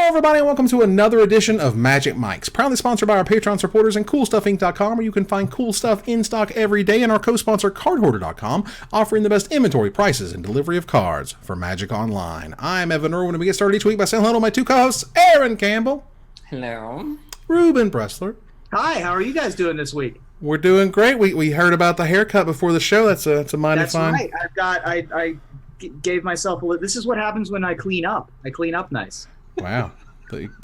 Hello, everybody, and welcome to another edition of Magic Mics, proudly sponsored by our Patreon supporters and CoolStuffInc.com, where you can find cool stuff in stock every day, and our co-sponsor CardHoarder.com, offering the best inventory, prices, and delivery of cards for Magic Online. I'm Evan Irwin, and we get started each week by saying hello to my two co-hosts, Erin Campbell. Hello. Reuben Bresler. Hi, how are you guys doing this week? We're doing great. We heard about the haircut before the show. That's a mighty fine. That's right. I gave myself a. This is what happens when I clean up. I clean up nice. Wow.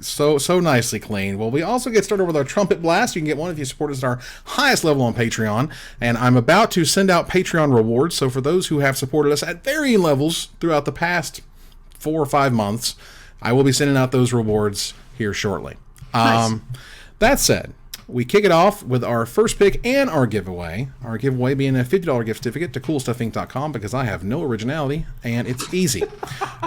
So nicely clean. Well, we also get started with our trumpet blast. You can get one if you support us at our highest level on Patreon. And I'm about to send out Patreon rewards. So for those who have supported us at varying levels throughout the past 4 or 5 months, I will be sending out those rewards here shortly. Nice. That said, we kick it off with our first pick and our giveaway. Our giveaway being a $50 gift certificate to CoolStuffInc.com because I have no originality and it's easy.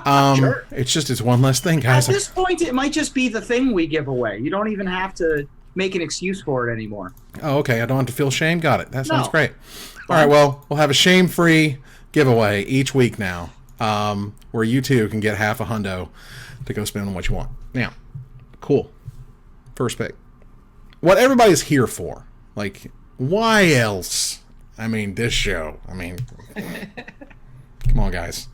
Sure. It's one less thing, guys. At this point, it might just be the thing we give away. You don't even have to make an excuse for it anymore. Oh, okay. I don't have to feel shame. Got it. That sounds great. All right. Well, we'll have a shame-free giveaway each week now, where you too can get half a hundo to go spend on what you want. Now, cool. First pick. What everybody's here for. Like, why else? I mean, this show. I mean, come on, guys.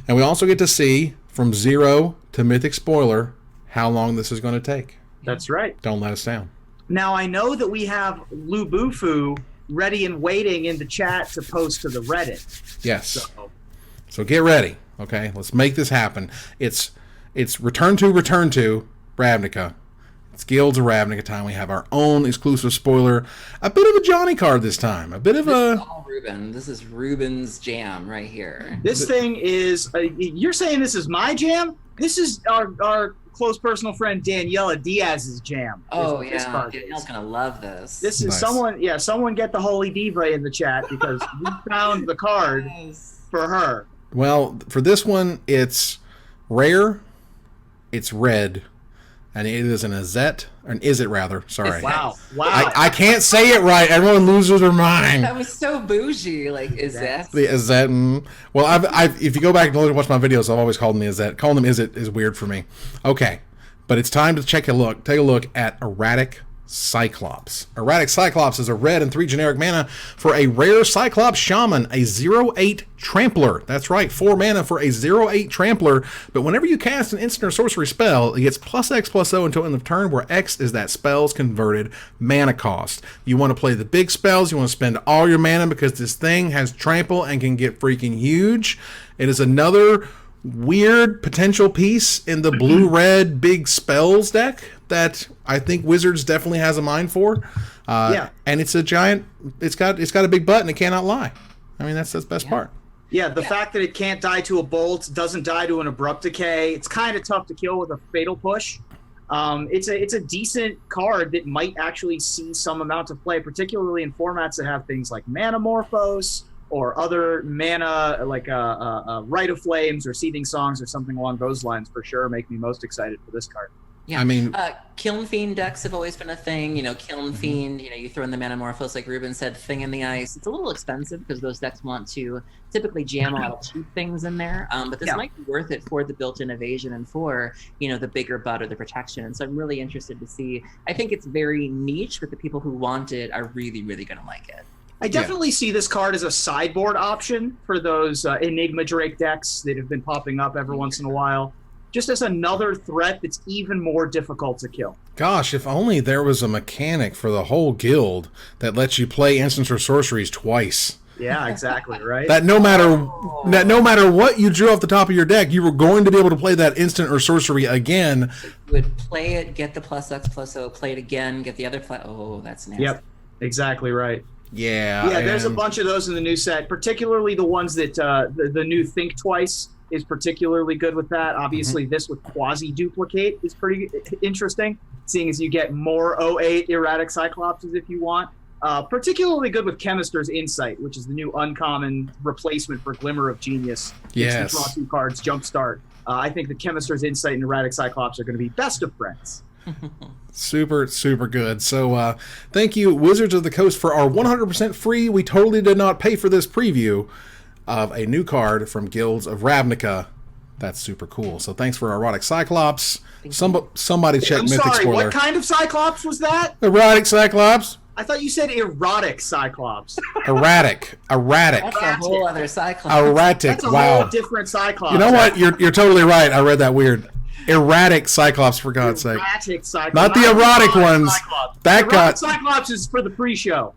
And we also get to see, from zero to Mythic Spoiler, how long this is going to take. That's right. Don't let us down. Now, I know that we have Lubufu ready and waiting in the chat to post to the Reddit. Yes. So get ready, okay? Let's make this happen. It's Return to Ravnica. It's Guilds of Ravnica time. We have our own exclusive spoiler. A bit of a Johnny card this time. A bit of This is all Reuben. This is Reuben's jam right here. This thing is... you're saying this is my jam? This is our close personal friend Daniela Diaz's jam. Oh, yeah. Danielle's going to love this. This is nice. Someone get the Holy Diva in the chat because we found the card for her. Well, for this one, it's rare, it's red, and it is an Izzet, or an Izzet rather, sorry. Wow. I can't say it right. Everyone loses their mind. That was so bougie. Like, Izzet. The Izzet. Well, I've if you go back and watch my videos, I've always called them the Izzet. Calling them Izzet is weird for me. Okay, but it's time to take a look at Erratic Cyclops. Erratic Cyclops is a red and 3 generic mana for a rare Cyclops Shaman, a 0/8 Trampler. That's right, 4 mana for a 0/8 Trampler. But whenever you cast an instant or sorcery spell, it gets +X/+0 until end of turn, where X is that spell's converted mana cost. You want to play the big spells, you want to spend all your mana because this thing has trample and can get freaking huge. It is another weird potential piece in the blue-red big spells deck that I think Wizards definitely has a mind for. And it's a giant. It's got a big butt and it cannot lie. I mean, that's the best part. Yeah, the fact that it can't die to a bolt, doesn't die to an abrupt decay. It's kind of tough to kill with a fatal push. It's a decent card that might actually see some amount of play, particularly in formats that have things like Manamorphose or other mana like Rite of Flames or Seething Songs or something along those lines. For sure, make me most excited for this card. Yeah, I mean, Kiln Fiend decks have always been a thing. You know, Kiln Fiend, you throw in the Manamorphose, like Reuben said, Thing in the Ice. It's a little expensive because those decks want to typically jam a lot of cheap things in there. But this might be worth it for the built-in evasion and for, the bigger butt or the protection. And so I'm really interested to see. I think it's very niche, but the people who want it are really, really going to like it. I definitely see this card as a sideboard option for those Enigma Drake decks that have been popping up every once in a while. Just as another threat that's even more difficult to kill. Gosh, if only there was a mechanic for the whole guild that lets you play instants or sorceries twice. Yeah, exactly, right? That no matter what you drew off the top of your deck, you were going to be able to play that instant or sorcery again. You would play it, get the +X/+0, play it again, get the other Oh, that's nasty. Yep, exactly right. Yeah. Yeah, there's a bunch of those in the new set, particularly the ones that the new Think Twice is particularly good with that. Obviously, this with quasi-duplicate is pretty interesting, seeing as you get more 0/8 Erratic Cyclops if you want. Particularly good with Chemister's Insight, which is the new uncommon replacement for Glimmer of Genius. Yes. Draw 2 cards, Jumpstart. I think the Chemister's Insight and Erratic Cyclops are going to be best of friends. Super, super good. So thank you, Wizards of the Coast, for our 100% free, we totally did not pay for this preview of a new card from Guilds of Ravnica. That's super cool. So thanks for Erratic Cyclops. Somebody check I'm Mythic sorry, Spoiler. what kind of Cyclops was that? Erratic Cyclops. I thought you said erotic Cyclops. Erratic. That's a whole other Cyclops. Erratic. That's a Wow. whole different Cyclops. You know what? You're totally right. I read that weird. Erratic Cyclops, for God's sake. Erratic Cyclops. Not the erotic ones. Cyclops. That Erratic got Cyclops is for the pre-show.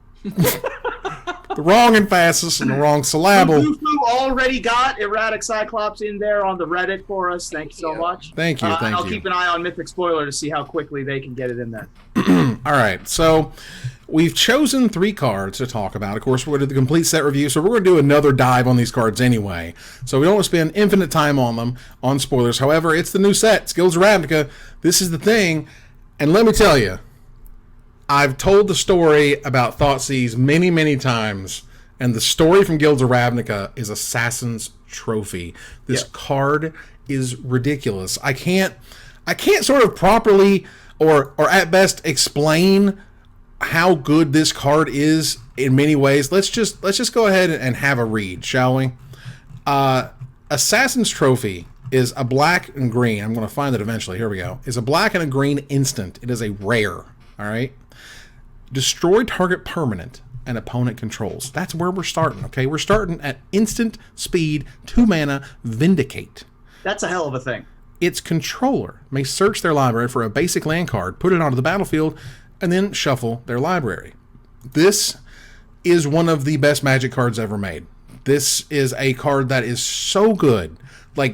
the wrong emphasis and the wrong syllable. Fufu already got Erratic Cyclops in there on the Reddit for us. Thank you so much. Thank you. And I'll keep an eye on Mythic Spoiler to see how quickly they can get it in there. All right, so we've chosen 3 cards to talk about. Of course, we're going to do the complete set review, so we're going to do another dive on these cards anyway. So we don't want to spend infinite time on them, on spoilers. However, it's the new set, Skills Ravnica. This is the thing, and let me tell you, I've told the story about Thoughtseize many, many times, and the story from Guilds of Ravnica is Assassin's Trophy. This card is ridiculous. I can't sort of properly or at best explain how good this card is in many ways. Let's just go ahead and have a read, shall we? Assassin's Trophy is a black and green. I'm going to find it eventually. Here we go. Is a black and a green instant. It is a rare. All right. Destroy target permanent and opponent controls. That's where we're starting. Okay, we're starting at instant speed, 2 mana, Vindicate. That's a hell of a thing. Its controller may search their library for a basic land card, put it onto the battlefield, and then shuffle their library. This is one of the best Magic cards ever made. This is a card that is so good,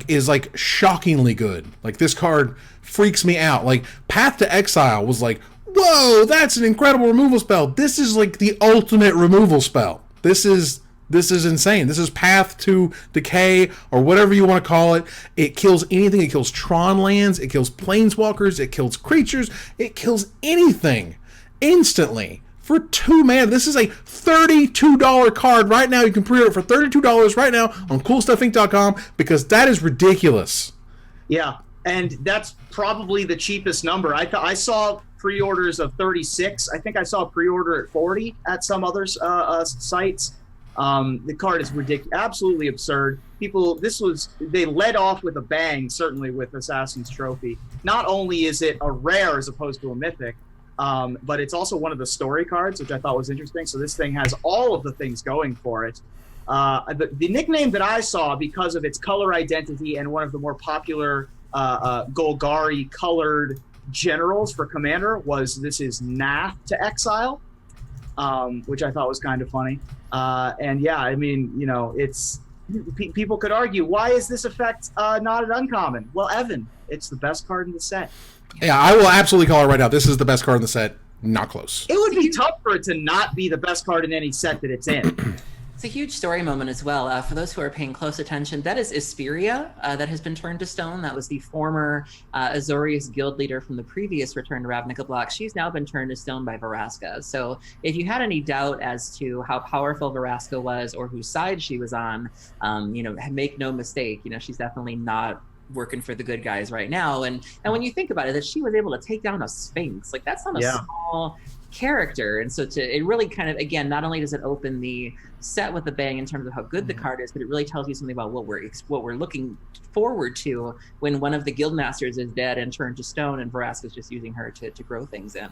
is shockingly good. Like, this card freaks me out. Like, Path to Exile was like, whoa, that's an incredible removal spell. This is like the ultimate removal spell. This is insane. This is Path to Decay, or whatever you want to call it. It kills anything. It kills Tron lands. It kills Planeswalkers. It kills creatures. It kills anything instantly for 2 mana. This is a $32 card right now. You can pre-order it for $32 right now on CoolStuffInc.com because that is ridiculous. Yeah, and that's probably the cheapest number. I saw pre-orders of 36. I think I saw a pre-order at 40 at some other sites. The card is ridiculous, absolutely absurd. They led off with a bang, certainly with Assassin's Trophy. Not only is it a rare as opposed to a mythic, but it's also one of the story cards, which I thought was interesting. So this thing has all of the things going for it. The nickname that I saw, because of its color identity and one of the more popular Golgari colored generals for Commander, was this is Nath to Exile, which I thought was kind of funny. And yeah, I mean, it's people could argue, why is this effect not an uncommon? Well, Evan, it's the best card in the set. Yeah, I will absolutely call it right now. This is the best card in the set. Not close. It would be tough for it to not be the best card in any set that it's in. It's a huge story moment as well. For those who are paying close attention, that is Isperia that has been turned to stone. That was the former Azorius guild leader from the previous Return to Ravnica block. She's now been turned to stone by Vraska. So if you had any doubt as to how powerful Vraska was or whose side she was on, make no mistake. She's definitely not working for the good guys right now. And when you think about it, that she was able to take down a Sphinx, like that's not a small character. And so it really kind of, again, not only does it open the set with a bang in terms of how good the card is, but it really tells you something about what we're looking forward to when one of the guild masters is dead and turned to stone, and Vraska's just using her to grow things in.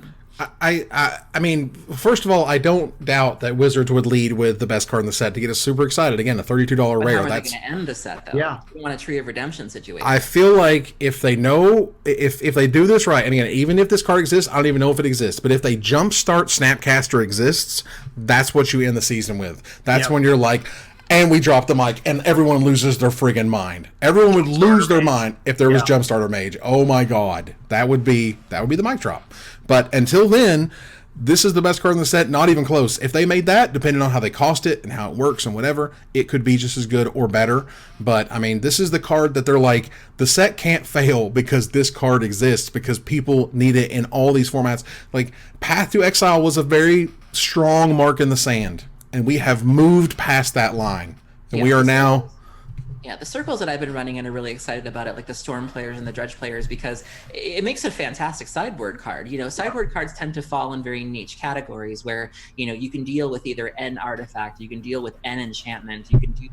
I mean, first of all, I don't doubt that Wizards would lead with the best card in the set to get us super excited. Again, a $32 rare. That's going to end the set, though. Yeah, you want a Tree of Redemption situation. I feel like if they know, if they do this right, and again, even if this card exists, I don't even know if it exists, but if they jumpstart Snapcaster exists, that's what you end the season with. That's when you're like, and we drop the mic, and everyone loses their friggin' mind. Everyone would lose their mind if there was Jumpstarter Mage. Oh my God, that would be the mic drop. But until then, this is the best card in the set, not even close. If they made that, depending on how they cost it and how it works and whatever, it could be just as good or better. But I mean, this is the card that they're like, the set can't fail because this card exists, because people need it in all these formats. Like, Path to Exile was a very strong mark in the sand, and we have moved past that line, and we are now. Yeah, the circles that I've been running and are really excited about it, like the Storm players and the Dredge players, because it makes a fantastic sideboard card. Sideboard cards tend to fall in very niche categories where, you can deal with either N artifact, you can deal with N enchantment, you can deal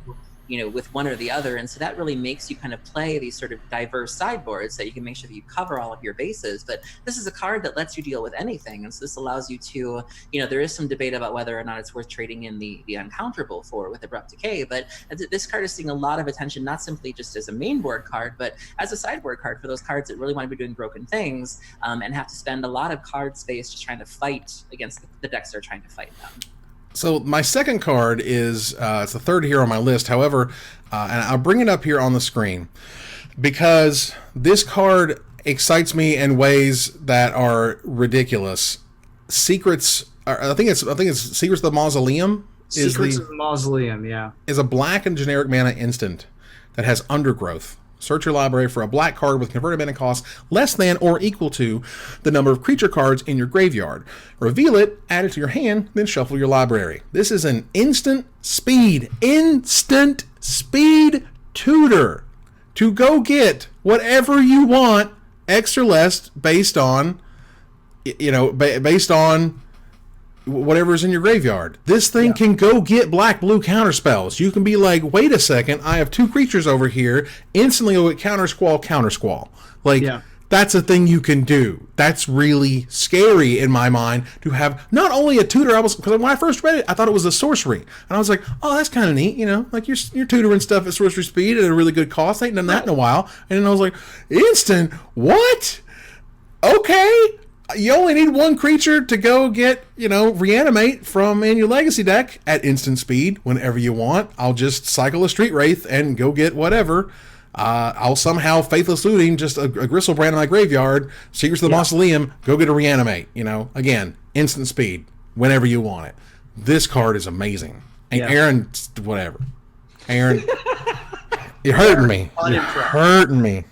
with one or the other. And so that really makes you kind of play these sort of diverse sideboards that you can make sure that you cover all of your bases. But this is a card that lets you deal with anything. And so this allows you to, there is some debate about whether or not it's worth trading in the uncounterable for with Abrupt Decay. But this card is seeing a lot of attention, not simply just as a main board card, but as a sideboard card for those cards that really want to be doing broken things and have to spend a lot of card space just trying to fight against the decks that are trying to fight them. So my second card is, it's the third here on my list. However, and I'll bring it up here on the screen because this card excites me in ways that are ridiculous. Secrets, I think it's Secrets of the Mausoleum. Secrets of the Mausoleum, yeah. Is a black and generic mana instant that has Undergrowth. Search your library for a black card with converted mana cost less than or equal to the number of creature cards in your graveyard. Reveal it, add it to your hand, then shuffle your library. This is an instant speed tutor to go get whatever you want, X or less, based on, based on whatever's in your graveyard. This thing can go get black-blue counterspells. You can be like, wait a second, I have 2 creatures over here. Instantly you'll get countersquall. That's a thing you can do. That's really scary in my mind to have not only a tutor, because when I first read it, I thought it was a sorcery. And I was like, oh, that's kind of neat, like you're tutoring stuff at sorcery speed at a really good cost. I ain't done that in a while. And then I was like, instant? What? Okay. You only need 1 creature to go get, reanimate from in your legacy deck at instant speed whenever you want. I'll just cycle a Street Wraith and go get whatever. I'll somehow Faithless Looting just a Gristlebrand in my graveyard, Secrets of the Mausoleum, go get a reanimate. Again, instant speed whenever you want it. This card is amazing. And Erin, whatever. Erin, you're hurting me. You're hurting me.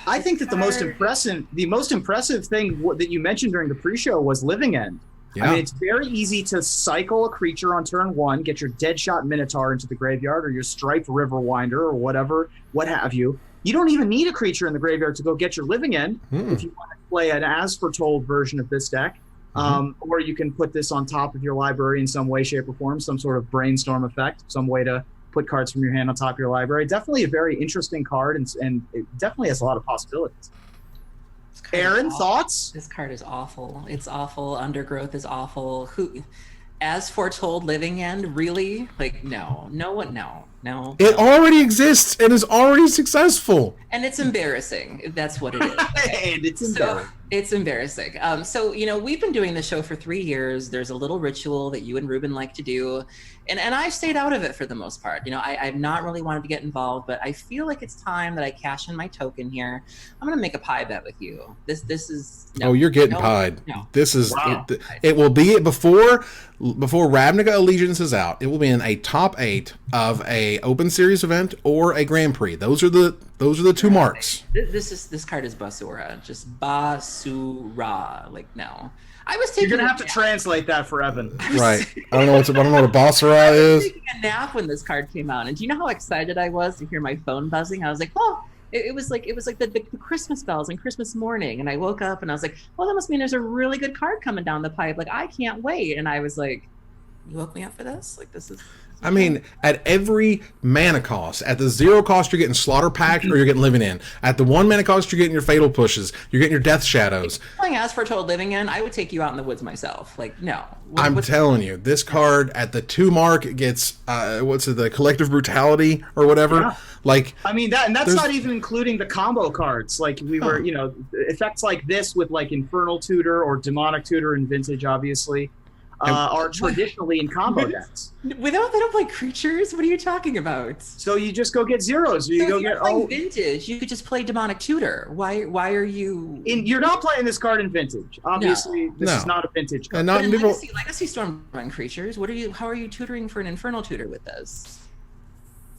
I think that the most impressive thing that you mentioned during the pre-show was Living End. Yeah. I mean, it's very easy to cycle a creature on turn 1, get your Deadshot Minotaur into the graveyard, or your Striped Riverwinder, or whatever, what have you. You don't even need a creature in the graveyard to go get your Living End if you want to play an As Foretold version of this deck. Or you can put this on top of your library in some way, shape, or form, some sort of brainstorm effect, some way to put cards from your hand on top of your library. Definitely a very interesting card, and it definitely has a lot of possibilities. Erin, thoughts? This card is awful. It's awful. Undergrowth is awful. As Foretold Living End, really? Like, no. It already exists and is already successful. And it's embarrassing. That's what it is. And it's embarrassing. It's embarrassing. So, we've been doing the show for 3 years. There's a little ritual that you and Reuben like to do. And I've stayed out of it for the most part. I've not really wanted to get involved, but I feel like it's time that I cash in my token here. I'm going to make a pie bet with you. This is... No, you're getting pied. No. This is... Wow. It will be before Ravnica Allegiance is out. It will be in a top 8 of a Open Series event or a Grand Prix. Those are the 2 marks. This card is basura. Just basura. Like, no. I was taking. You're gonna have to translate that for Evan. Right. I don't know what a basura is. I was taking a nap when this card came out, and do you know how excited I was to hear my phone buzzing? I was like, oh. It was like the Christmas bells on Christmas morning, and I woke up and I was like, well, that must mean there's a really good card coming down the pipe. Like, I can't wait. And I was like, you woke me up for this? Like, this is... I mean, at every mana cost, at the 0 cost, you're getting Slaughter Pact or you're getting Living End. At the 1 mana cost, you're getting your Fatal Pushes. You're getting your Death Shadows. If you're playing As Foretold Living End, I would take you out in the woods myself. Like, no. I'm telling you, this card at the 2 mark gets, the Collective Brutality or whatever. Yeah. Like, I mean, that's not even including the combo cards. Like, we were, effects like this with, like, Infernal Tutor or Demonic Tutor in Vintage, obviously. Are traditionally in combo decks. They don't play creatures? What are you talking about? So you just go get zeros. Vintage. You could just play Demonic Tutor. Why are you... You're not playing this card in Vintage. Obviously, this is not a Vintage card. But in Legacy Stormborn creatures, how are you tutoring for an Infernal Tutor with this?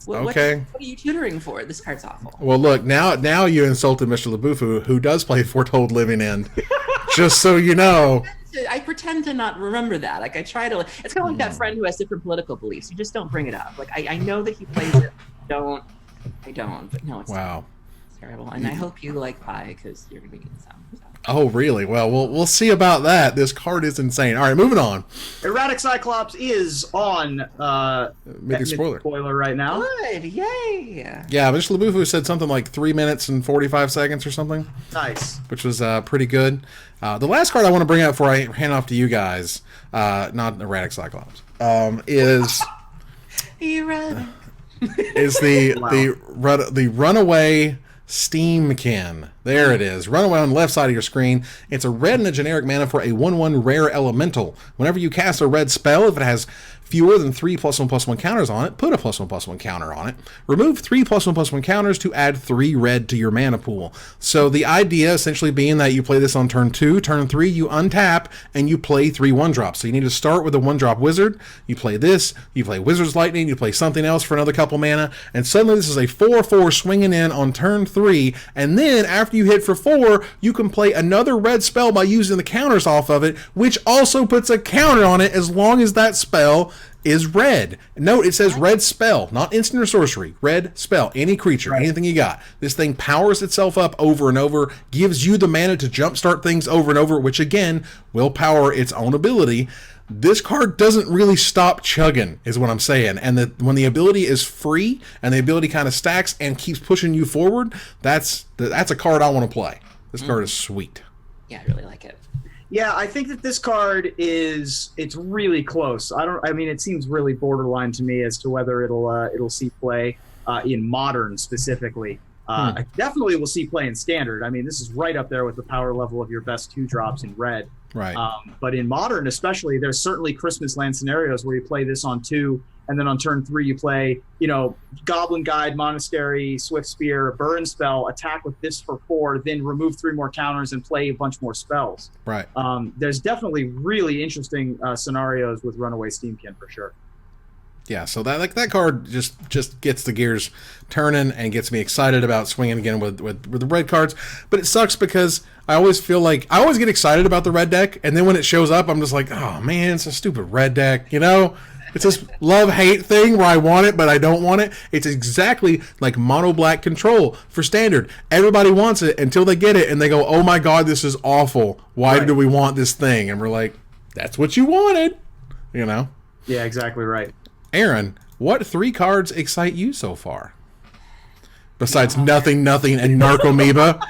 What are you tutoring for? This card's awful. Well, look, now you insulted Mr. Labufu, who does play Foretold Living End. Just so you know. I pretend to not remember that. Like, I try to... It's kind of like that friend who has different political beliefs. You just don't bring it up. Like, I know that he plays it. I don't. But no, it's... Wow. terrible. And I hope you like pie because you're gonna be eating some. So. Oh, really? Well, we'll see about that. This card is insane. All right, moving on. Erratic Cyclops is on Making spoiler right now. Good, yay! Yeah, Mr. LaBouffe said something like 3 minutes and 45 seconds or something. Nice. Which was pretty good. The last card I want to bring up before I hand off to you guys, not Erratic Cyclops, is Erratic. is the Runaway Steam Kin. There it is. Runaway on the left side of your screen. It's a red and a generic mana for a 1/1 rare elemental. Whenever you cast a red spell, if it has fewer than 3 +1/+1 counters on it, put a +1/+1 counter on it. Remove 3 +1/+1 counters to add 3 red to your mana pool. So the idea essentially being that you play this on turn 2, turn 3 you untap, and you play 3 1-drops. So you need to start with a 1-drop wizard, you play this, you play Wizard's Lightning, you play something else for another couple mana, and suddenly this is a 4/4 swinging in on turn 3, and then after you hit for 4, you can play another red spell by using the counters off of it, which also puts a counter on it as long as that spell is red. Note, it says red spell, not instant or sorcery. Red spell, any creature, anything you got. This thing powers itself up over and over, gives you the mana to jumpstart things over and over, which again will power its own ability. This card doesn't really stop chugging, is what I'm saying. And when the ability is free and the ability kind of stacks and keeps pushing you forward, that's a card I want to play. This card is sweet. Yeah, I really like it. Yeah, I think that this card it's really close. I mean, it seems really borderline to me as to whether it'll see play in Modern specifically. I definitely will see play in Standard. I mean, this is right up there with the power level of your best 2-drops in Red. Right. But in Modern especially, there's certainly Christmas Land scenarios where you play this on 2, and then on turn 3 you play, Goblin Guide, Monastery, Swift Spear, Burn Spell, attack with this for 4, then remove 3 more counters and play a bunch more spells. Right. There's definitely really interesting scenarios with Runaway Steamkin for sure. Yeah, so that card just gets the gears turning and gets me excited about swinging again with the red cards. But it sucks because I always feel like I always get excited about the red deck, and then when it shows up, I'm just like, oh man, it's a stupid red deck, It's this love-hate thing where I want it, but I don't want it. It's exactly like mono-black control for Standard. Everybody wants it until they get it, and they go, oh my god, this is awful. Why do we want this thing? And we're like, that's what you wanted, Yeah, exactly right. Erin, what 3 cards excite you so far? Besides nothing, and Narcomoeba.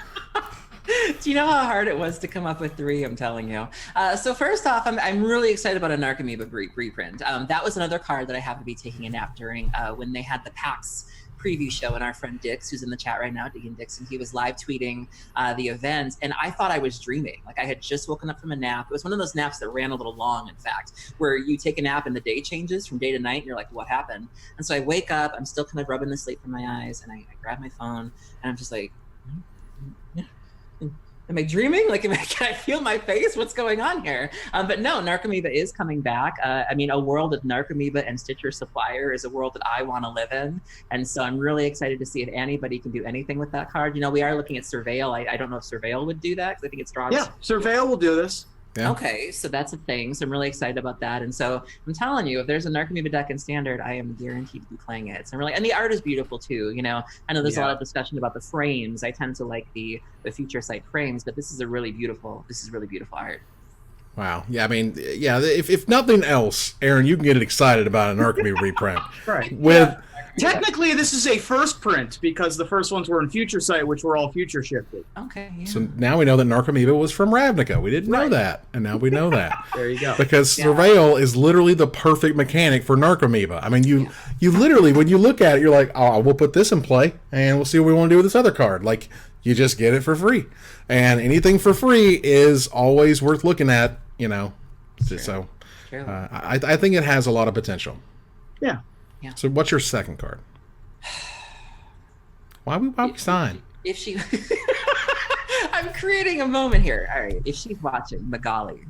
Do you know how hard it was to come up with 3? I'm telling you. So first off, I'm really excited about a Narcomoeba reprint. That was another card that I happened to be taking a nap during when they had the Pact's preview show, and our friend Dix, who's in the chat right now, Deacon Dixon, he was live tweeting the event, and I thought I was dreaming. Like I had just woken up from a nap. It was one of those naps that ran a little long, in fact, where you take a nap and the day changes from day to night, and you're like, what happened? And so I wake up, I'm still kind of rubbing the sleep from my eyes, and I grab my phone, and I'm just like, am I dreaming? Like, can I feel my face? What's going on here? But no, Narcomoeba is coming back. I mean, a world of Narcomoeba and Stitcher Supplier is a world that I want to live in. And so I'm really excited to see if anybody can do anything with that card. We are looking at Surveil. I don't know if Surveil would do that because I think it's drops. Yeah, Surveil will do this. Yeah. Okay, so that's a thing. So I'm really excited about that. And so I'm telling you, if there's a Narcomoeba deck in Standard, I am guaranteed to be playing it. So and the art is beautiful too. I know there's a lot of discussion about the frames. I tend to like the future sight frames, but this is really beautiful art. Wow. Yeah, I mean, yeah, if nothing else, Erin, you can get excited about a Narcomoeba reprint. Right. Technically, this is a first print because the first ones were in Future Sight, which were all future shifted. Okay. Yeah. So now we know that Narcomoeba was from Ravnica. We didn't know that, and now we know that. There you go. Because Surveil is literally the perfect mechanic for Narcomoeba. I mean, you literally, when you look at it, you're like, oh, we'll put this in play, and we'll see what we want to do with this other card. Like, you just get it for free. And anything for free is always worth looking at, So I think it has a lot of potential. Yeah. Yeah. So what's your second card? Why we sign? If she, I'm creating a moment here. All right. If she's watching, Magali,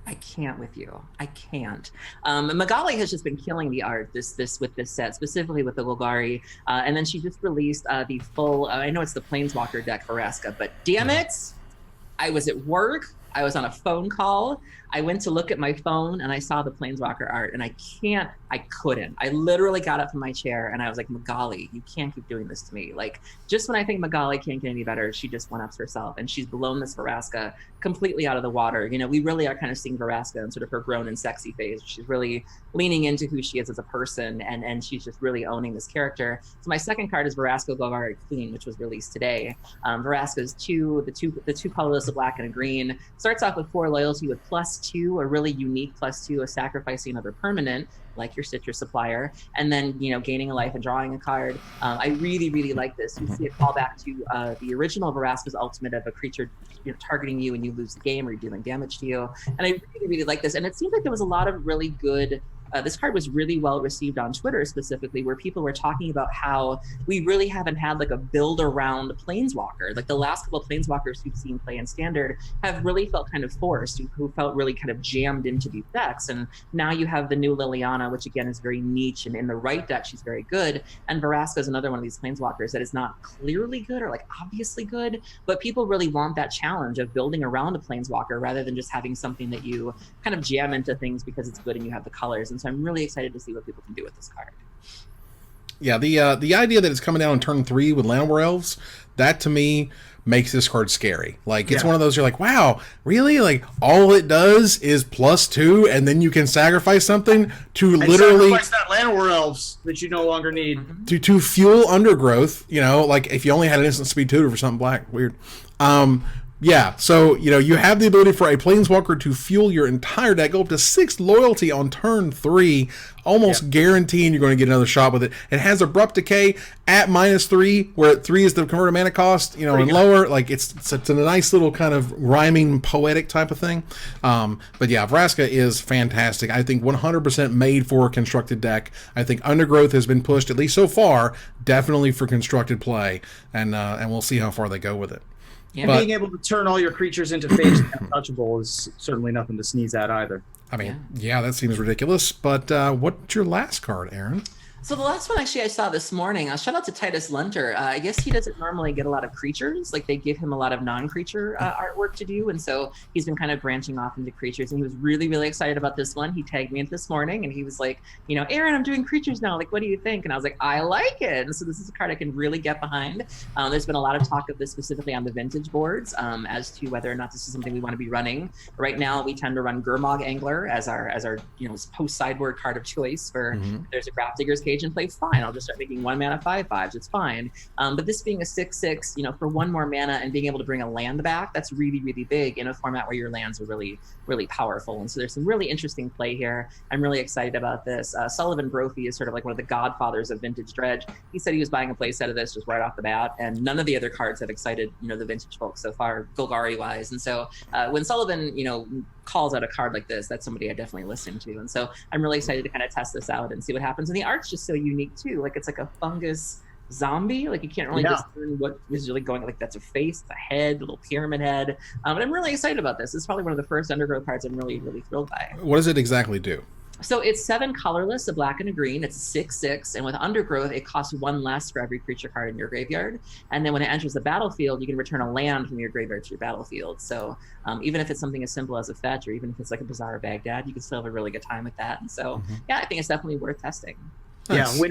I can't with you. I can't. Magali has just been killing the art with this set, specifically with the Golgari. And then she just released the full. I know it's the Planeswalker deck for Vraska, but damn it, I was at work I was on a phone call. I went to look at my phone and I saw the Planeswalker art, and I couldn't. I literally got up from my chair and I was like, Magali, you can't keep doing this to me. Like, just when I think Magali can't get any better, she just one-ups herself, and she's blown this Vraska completely out of the water. You know, we really are kind of seeing Vraska in sort of her grown and sexy phase. She's really leaning into who she is as a person, and she's just really owning this character. So my second card is Vraska Golgari Queen, which was released today. Vraska's the two colorless, a black and a green. Starts off with 4 loyalty with +2, a really unique +2 of sacrificing another permanent, like your citrus supplier, and then, you know, gaining a life and drawing a card. I really, really like this. You see a callback to the original Vraska's ultimate of a creature, you know, targeting you and you lose the game or you're dealing damage to you. And I really, really like this. And it seems like there was a lot of really good this card was really well received on Twitter specifically, where people were talking about how we really haven't had like a build around Planeswalker. Like the last couple of Planeswalkers we've seen play in Standard have really felt kind of forced, who felt really kind of jammed into these decks. And now you have the new Liliana, which again is very niche, and in the right deck she's very good. And Vraska is another one of these Planeswalkers that is not clearly good or like obviously good, but people really want that challenge of building around a Planeswalker rather than just having something that you kind of jam into things because it's good and you have the colors. And so I'm really excited to see what people can do with this card. Yeah, the idea that it's coming down on turn 3 with Llanowar Elves, that to me makes this card scary. Like, it's one of those, you're like, wow, really? Like, all it does is +2, and then you can sacrifice something to literally sacrifice that Llanowar Elves that you no longer need to fuel Undergrowth. You know, like if you only had an instant speed tutor for something black, weird. Yeah, so, you know, you have the ability for a Planeswalker to fuel your entire deck, go up to 6 loyalty on turn 3, almost guaranteeing you're going to get another shot with it. It has Abrupt Decay at -3, where 3 is the converted mana cost, you know, and lower. Like, it's a nice little kind of rhyming, poetic type of thing. But yeah, Vraska is fantastic. I think 100% made for a constructed deck. I think Undergrowth has been pushed, at least so far, definitely for constructed play, and we'll see how far they go with it. Yeah, but being able to turn all your creatures into face untouchable is certainly nothing to sneeze at either. I mean, yeah, that seems ridiculous. But what's your last card, Erin? So the last one actually I saw this morning, shout out to Titus Lunter. I guess he doesn't normally get a lot of creatures. Like, they give him a lot of non-creature artwork to do. And so he's been kind of branching off into creatures. And he was really, really excited about this one. He tagged me in this morning and he was like, you know, Erin, I'm doing creatures now. Like, what do you think? And I was like, I like it. And so this is a card I can really get behind. There's been a lot of talk of this specifically on the vintage boards as to whether or not this is something we want to be running. Right now, we tend to run Gurmag Angler as our you know, post-sideboard card of choice for if there's a Grafdigger's Cage and play, fine. I'll just start making 1 mana 5/5s. It's fine. But this being a 6/6, you know, for 1 more mana and being able to bring a land back, that's really, really big in a format where your lands are really, really powerful. And so there's some really interesting play here. I'm really excited about this. Sullivan Brophy is sort of like one of the godfathers of vintage dredge. He said he was buying a play set of this just right off the bat, and none of the other cards have excited, you know, the vintage folks so far, Golgari wise. And so when Sullivan, you know, calls out a card like this, that's somebody I definitely listen to. And so I'm really excited to kind of test this out and see what happens. And the art's just so unique too. Like, it's like a fungus zombie. Like, you can't really discern what is really going. Like, that's a face, a head, a little pyramid head. But I'm really excited about this. This is probably one of the first Undergrowth cards I'm really, really thrilled by. What does it exactly do? So it's 7 colorless, a black and a green. It's 6/6, and with Undergrowth, it costs 1 less for every creature card in your graveyard. And then when it enters the battlefield, you can return a land from your graveyard to your battlefield. So even if it's something as simple as a fetch, or even if it's like a Bazaar of Baghdad, you can still have a really good time with that. And so, yeah, I think it's definitely worth testing. Nice. Yeah,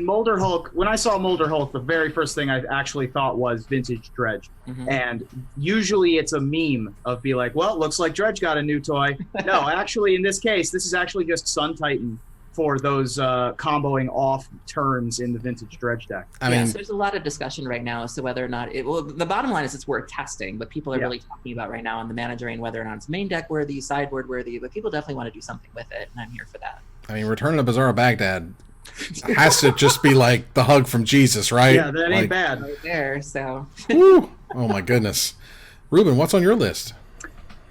when I saw Molderhulk, the very first thing I actually thought was vintage Dredge. And usually it's a meme of be like, well, looks like Dredge got a new toy. No, actually, in this case, this is actually just Sun Titan for those comboing off turns in the vintage Dredge deck. I mean, there's a lot of discussion right now as to whether or not the bottom line is it's worth testing, but people are really talking about right now on the managing whether or not it's main deck worthy, sideboard worthy, but people definitely want to do something with it, and I'm here for that. I mean, Return to Bazaar of Baghdad has to just be like the hug from Jesus, right? Yeah, that ain't bad. Right there, so. Oh my goodness. Reuben, what's on your list?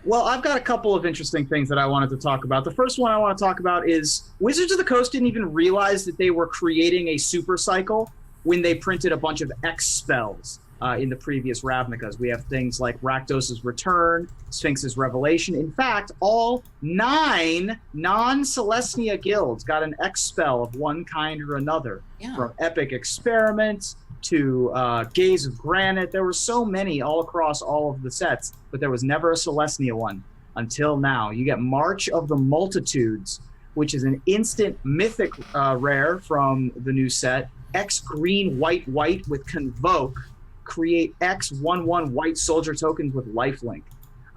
Well, I've got a couple of interesting things that I wanted to talk about. The first one I want to talk about is Wizards of the Coast didn't even realize that they were creating a super cycle when they printed a bunch of X spells in the previous Ravnicas. We have things like Rakdos' Return, Sphinx's Revelation. In fact, all 9 non-Celestia guilds got an X spell of one kind or another. From Epic Experiment to Gaze of Granite. There were so many all across all of the sets, but there was never a Celestia one. until now. You get March of the Multitudes, which is an instant mythic rare from the new set. X green, white, white with Convoke. Create X 1/1 white soldier tokens with lifelink.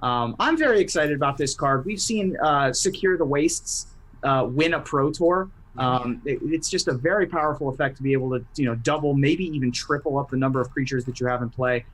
I'm very excited about this card. We've seen Secure the Wastes win a Pro Tour. It's just a very powerful effect to be able to, double, maybe even triple up the number of creatures that you have in play.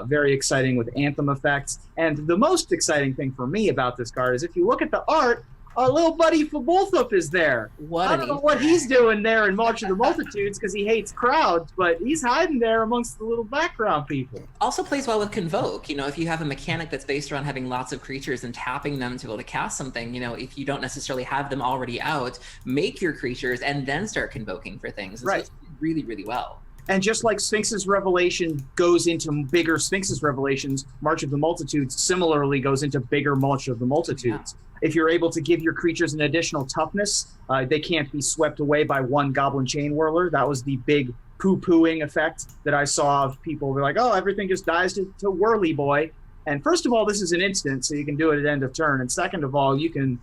Very exciting with Anthem effects. And the most exciting thing for me about this card is if you look at the art, our little buddy Foulkes is there. I don't know what he's doing there in March of the Multitudes because he hates crowds, but he's hiding there amongst the little background people. Also plays well with Convoke. If you have a mechanic that's based around having lots of creatures and tapping them to be able to cast something, if you don't necessarily have them already out, make your creatures and then start convoking for things. Right. So really, really well. And just like Sphinx's Revelation goes into bigger Sphinx's Revelations, March of the Multitudes similarly goes into bigger March of the Multitudes. Yeah. If you're able to give your creatures an additional toughness, they can't be swept away by one Goblin Chain Whirler. That was the big poo-pooing effect that I saw of people were like, oh, everything just dies to Whirly Boy. And first of all, this is an instant, so you can do it at end of turn. And second of all, you can,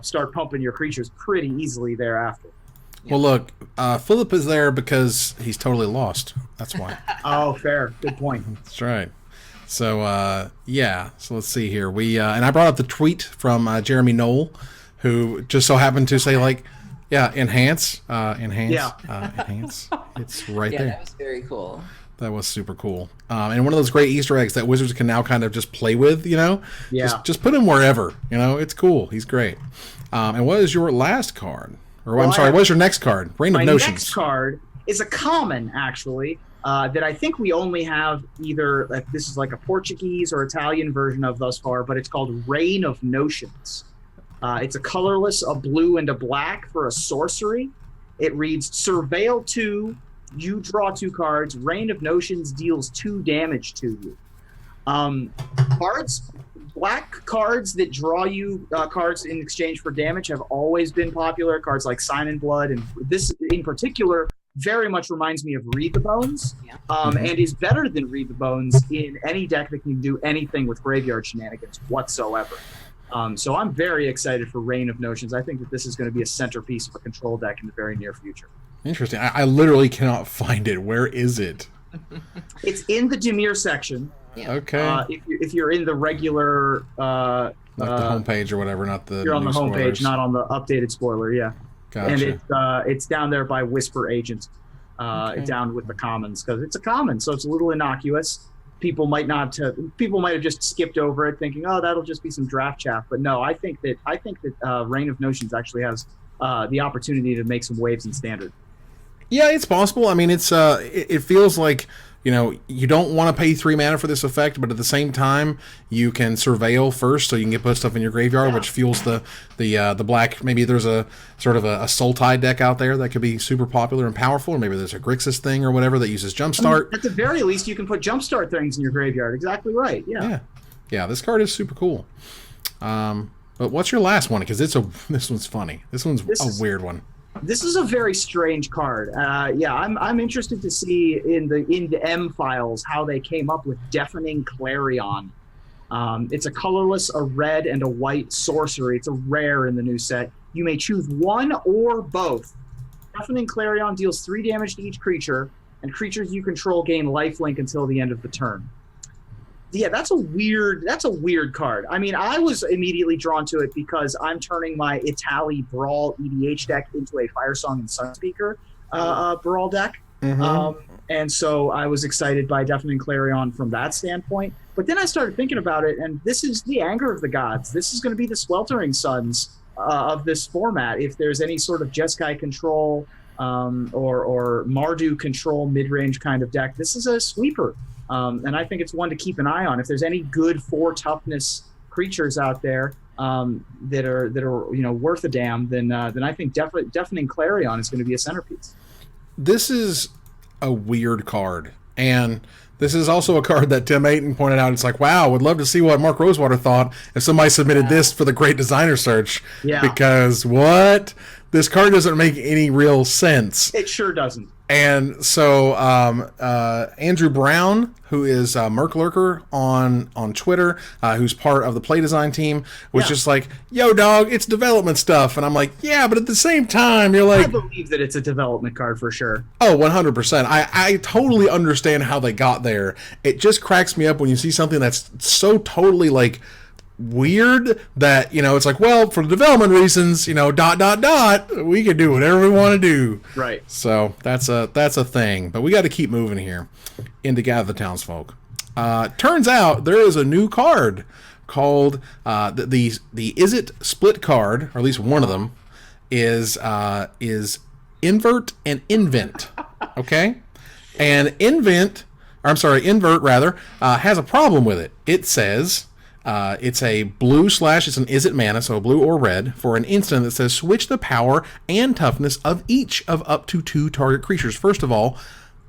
start pumping your creatures pretty easily thereafter. Well, look, Philip is there because he's totally lost. That's why. Oh, fair. Good point. That's right. So, So let's see here. And I brought up the tweet from Jeremy Knoll, who just so happened to say, enhance. Enhance. It's right there. Yeah, that was very cool. That was super cool. And one of those great Easter eggs that Wizards can now kind of just play with, Yeah. Just put him wherever, It's cool. He's great. And what is your last card? Or what is your next card? Reign of Notions. My next card is a common, actually, that I think we only have either, this is like a Portuguese or Italian version of thus far, but it's called Reign of Notions. It's a colorless, a blue, and a black for a sorcery. It reads, Surveil 2, you draw 2 cards. Reign of Notions deals 2 damage to you. Black cards that draw you cards in exchange for damage have always been popular. Cards like Sign in Blood, and this in particular very much reminds me of Read the Bones, and is better than Read the Bones in any deck that can do anything with graveyard shenanigans whatsoever. So I'm very excited for Reign of Notions. I think that this is going to be a centerpiece of a control deck in the very near future. Interesting. I literally cannot find it. Where is it? It's in the Dimir section. Yeah. Okay. If you're in the regular, not the homepage or whatever, not the. You're on the homepage, spoilers. not on the updated spoiler. Yeah. Gotcha. And it's down there by Whisper Agent, down with the commons because it's a common, so it's a little innocuous. People might have just skipped over it, thinking, "Oh, that'll just be some draft chaff." But no, I think that Reign of Notions actually has the opportunity to make some waves in Standard. Yeah, it's possible. I mean, it feels like you don't want to pay 3 mana for this effect, but at the same time, you can surveil first, so you can put stuff in your graveyard, which fuels the black. Maybe there's a sort of a Sultai deck out there that could be super popular and powerful, or maybe there's a Grixis thing or whatever that uses Jumpstart. At the very least, you can put Jumpstart things in your graveyard. Exactly right. Yeah. This card is super cool. But what's your last one? Because this one's funny. This one's a weird one. This is a very strange card. I'm interested to see in the M files how they came up with Deafening Clarion. It's a colorless, a red, and a white sorcery. It's a rare in the new set. You may choose one or both. Deafening Clarion deals 3 damage to each creature, and creatures you control gain lifelink until the end of the turn. Yeah, that's a weird card. I mean, I was immediately drawn to it because I'm turning my Itali Brawl EDH deck into a Firesong and Sunspeaker Brawl deck. And so I was excited by Deafening Clarion from that standpoint. But then I started thinking about it, and this is the anger of the gods. This is going to be the Sweltering Suns of this format. If there's any sort of Jeskai control or Mardu control mid-range kind of deck, this is a sweeper. And I think it's one to keep an eye on. If there's any good 4 toughness creatures out there that are worth a damn, then I think Deafening Clarion is going to be a centerpiece. This is a weird card, and this is also a card that Tim Ayton pointed out. It's like, wow, would love to see what Mark Rosewater thought if somebody submitted this for the Great Designer Search. Yeah. Because what? This card doesn't make any real sense. It sure doesn't. And so Andrew Brown, who is Merc Lurker on Twitter, who's part of the play design team, was just like, yo, dog, it's development stuff. And I'm like, yeah, but at the same time, you're like... I believe that it's a development card for sure. Oh, 100%. I totally understand how they got there. It just cracks me up when you see something that's so totally, like... weird that, you know, it's like, well, for development reasons, you know, ... we can do whatever we want to do. Right. So that's a thing. But we got to keep moving here into Gather the Townsfolk. Turns out there is a new card called the Is It Split card, or at least one of them is Invert and Invent. Okay? And Invert rather, has a problem with it. It says it's a blue / it's an Is It mana, so blue or red, for an instant that says switch the power and toughness of each of up to 2 target creatures. First of all,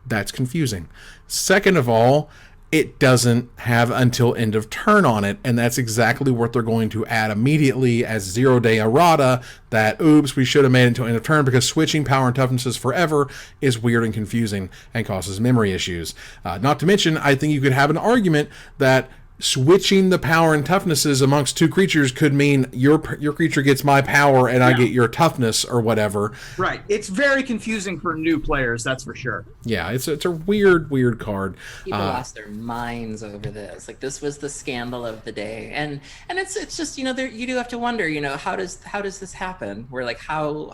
that's confusing. Second of all, it doesn't have until end of turn on it, and that's exactly what they're going to add immediately as 0-day errata, that, oops, we should have made it until end of turn, because switching power and toughnesses forever is weird and confusing and causes memory issues. Not to mention, I think you could have an argument that switching the power and toughnesses amongst 2 creatures could mean your creature gets my power and I get your toughness or whatever. Right. It's very confusing for new players, that's for sure. Yeah, it's a weird card. People lost their minds over this. Like, this was the scandal of the day, and it's just, you know, there, you do have to wonder, you know, how does this happen? We're like, how.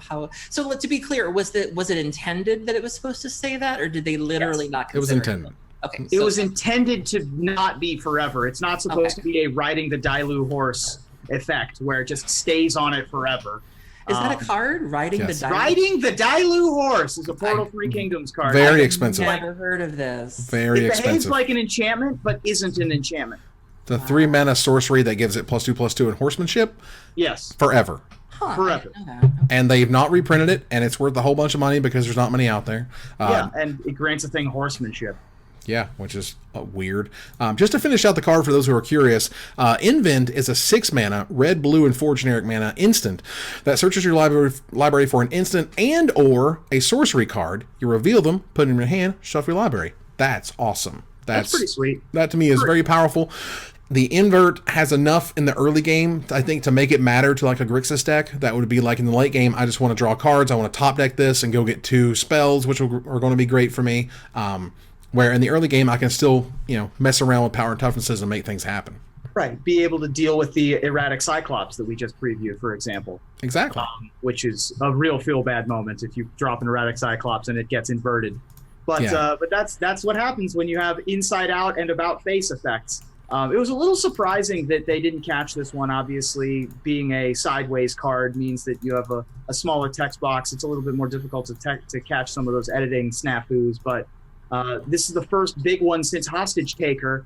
So to be clear, was it intended that it was supposed to say that, or did they literally not consider it? Was intended. Okay, it was intended to not be forever. It's not supposed to be a riding the Dailu horse effect where it just stays on it forever. Is that a card? Riding the Dailu? Riding the Dailu horse is a Portal 3 Kingdoms card. Very expensive. I've never heard of this. Very expensive. It behaves like an enchantment, but isn't an enchantment. The 3 mana sorcery that gives it +2/+2 in horsemanship. Yes. Forever. Huh, Forever. And they've not reprinted it, and it's worth a whole bunch of money because there's not many out there. And it grants a thing horsemanship. Yeah, which is weird. Just to finish out the card for those who are curious, Invent is a 6 mana, red, blue, and 4 generic mana instant that searches your library for an instant and or a sorcery card. You reveal them, put them in your hand, shuffle your library. That's awesome. That's pretty sweet. That to me is very powerful. The Invert has enough in the early game, I think, to make it matter to like a Grixis deck. That would be like in the late game, I just want to draw cards, I want to top deck this and go get 2 spells, which are going to be great for me. Where in the early game, I can still, you know, mess around with power and toughnesses and make things happen. Right. Be able to deal with the Erratic Cyclops that we just previewed, for example. Exactly. Which is a real feel-bad moment if you drop an Erratic Cyclops and it gets inverted. But that's what happens when you have inside out and about face effects. It was a little surprising that they didn't catch this one. Obviously, being a sideways card means that you have a smaller text box. It's a little bit more difficult to catch some of those editing snafus, but this is the first big one since Hostage Taker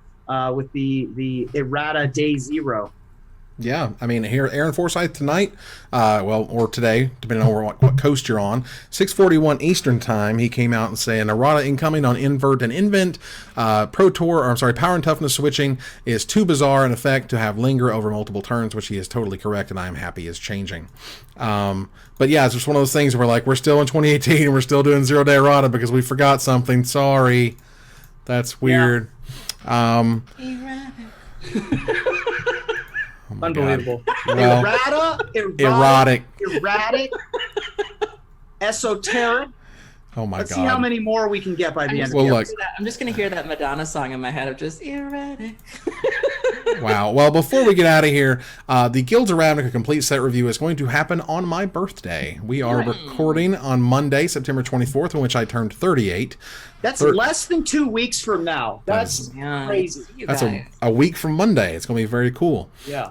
with the errata day 0. Yeah, I mean, here, Aaron Forsyth tonight, or today, depending on what coast you're on, 6:41 Eastern Time, he came out and saying, errata incoming on Invert and Invent, power and toughness switching is too bizarre an effect to have linger over multiple turns, which he is totally correct, and I am happy is changing. But yeah, it's just one of those things where, like, we're still in 2018, and we're still doing 0-day errata because we forgot something. Sorry. That's weird. Yeah. Oh unbelievable. Well, erratic, esoteric. Oh my Let's God. see how many more we can get by the end of the episode. I'm just going to hear that Madonna song in my head of just erratic. Wow. Well, before we get out of here, the Guilds of Ravnica complete set review is going to happen on my birthday. We are recording on Monday, September 24th, in which I turned 38. That's less than 2 weeks from now. That's crazy. That's a week from Monday. It's going to be very cool. Yeah.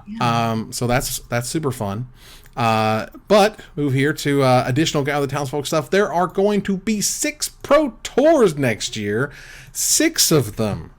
So that's super fun. But move here to additional Gather the Townsfolk stuff. There are going to be 6 Pro Tours next year. 6 of them.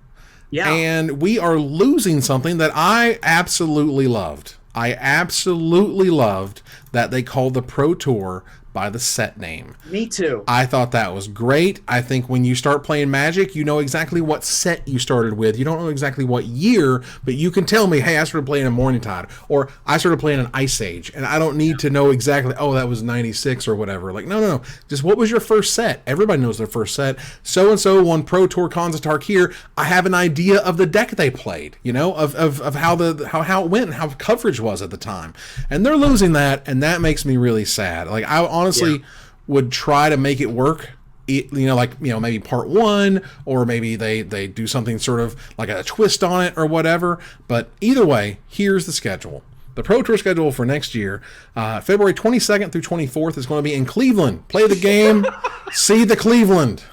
Yeah. And we are losing something that I absolutely loved. I absolutely loved that they called the Pro Tour by the set name. Me too. I thought that was great. I think when you start playing Magic, you know exactly what set you started with. You don't know exactly what year, but you can tell me, hey, I started playing a Morningtide, or I started playing an Ice Age, and I don't need to know exactly, oh, that was 96 or whatever. Like, no. Just what was your first set? Everybody knows their first set. So-and-so won Pro Tour Konzatark here. I have an idea of the deck they played, you know, of how it went and how coverage was at the time. And they're losing that, and that makes me really sad. Like, I honestly would try to make it work, maybe part one, or maybe they do something sort of like a twist on it or whatever. But either way, here's the schedule. The Pro Tour schedule for next year, February 22nd through 24th is going to be in Cleveland. Play the game, see the Cleveland.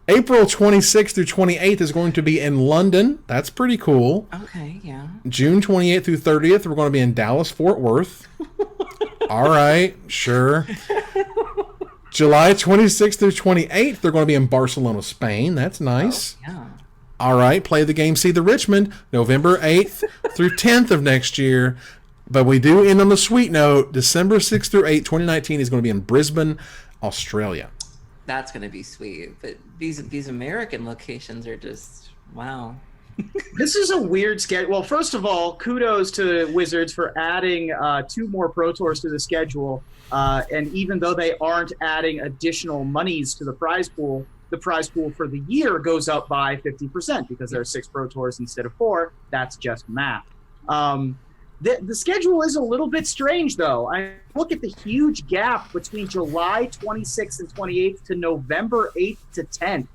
April 26th through 28th is going to be in London. That's pretty cool. Okay, yeah. June 28th through 30th, we're going to be in Dallas, Fort Worth. All right, sure. July 26th through 28th, they're going to be in Barcelona, Spain. That's nice. Oh, yeah. All right, play the game, see the Richmond, November 8th through 10th of next year. But we do end on the sweet note. December 6th through 8th, 2019 is going to be in Brisbane, Australia. That's going to be sweet. But these American locations are just, wow. This is a weird schedule. Well, first of all, kudos to Wizards for adding 2 more Pro Tours to the schedule. And even though they aren't adding additional monies to the prize pool for the year goes up by 50% because there are 6 Pro Tours instead of 4. That's just math. The schedule is a little bit strange, though. I look at the huge gap between July 26th and 28th to November 8th to 10th.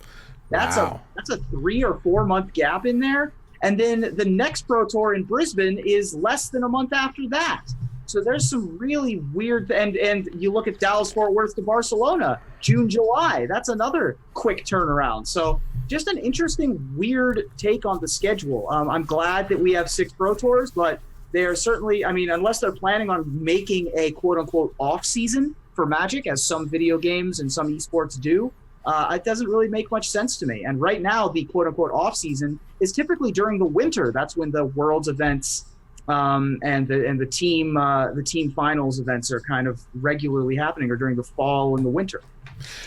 That's a 3 or 4 month gap in there. And then the next Pro Tour in Brisbane is less than a month after that. So there's some really weird, and you look at Dallas, Fort Worth to Barcelona, June, July. That's another quick turnaround. So just an interesting, weird take on the schedule. I'm glad that we have 6 Pro Tours, but they are certainly, I mean, unless they're planning on making a quote unquote off season for Magic, as some video games and some esports do, it doesn't really make much sense to me. And right now, the quote unquote off season is typically during the winter. That's when the Worlds events and the team finals events are kind of regularly happening, or during the fall and the winter.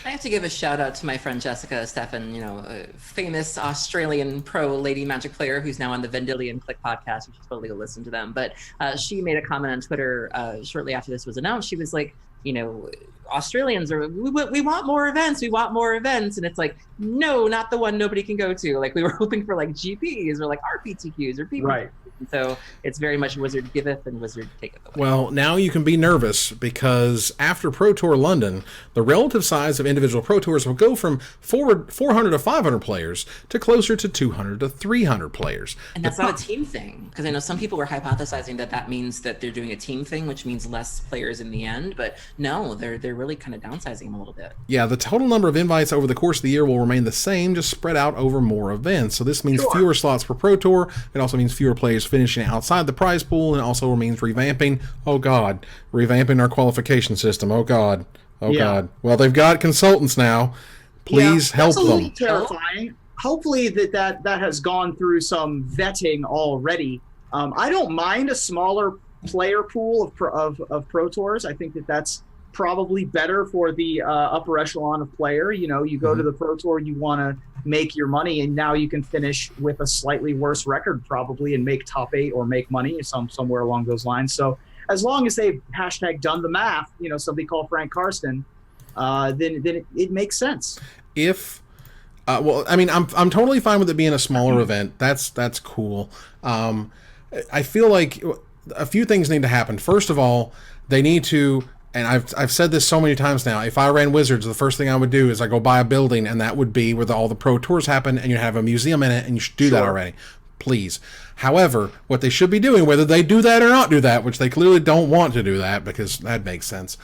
I have to give a shout out to my friend Jessica Steffen, a famous Australian pro lady Magic player who's now on the Vendilion Click podcast. You should totally go listen to them. But she made a comment on Twitter shortly after this was announced. She was like, Australians we want more events. We want more events. And it's like, no, not the one nobody can go to. Like, we were hoping for like GPs or like RPTQs or PPTQs. Right. And so it's very much Wizard giveth and Wizard taketh away. Well, now you can be nervous because after Pro Tour London, the relative size of individual Pro Tours will go from 400 to 500 players to closer to 200 to 300 players. And that's not a team thing, because I know some people were hypothesizing that means that they're doing a team thing, which means less players in the end. But no, they're really kind of downsizing them a little bit. Yeah, the total number of invites over the course of the year will remain the same, just spread out over more events. So this means fewer slots per Pro Tour. It also means fewer players finishing outside the prize pool, and also means revamping our qualification system. God. Well, they've got consultants now. Please help them. That's a little terrifying. Hopefully that has gone through some vetting already. I don't mind a smaller player pool of Pro Tours. I think that's probably better for the upper echelon of player. You go to the Pro Tour, you want to make your money, and now you can finish with a slightly worse record probably and make top 8 or make money somewhere along those lines. So as long as they've done the math, somebody called Frank Karsten, then it makes sense. I'm totally fine with it being a smaller event. That's cool. I feel like a few things need to happen. First of all, they need to, and I've said this so many times now, if I ran Wizards, the first thing I would do is I go buy a building, and that would be where all the Pro Tours happen, and you have a museum in it, and you should do that already. Please. However, what they should be doing, whether they do that or not do that, which they clearly don't want to do that because that makes sense,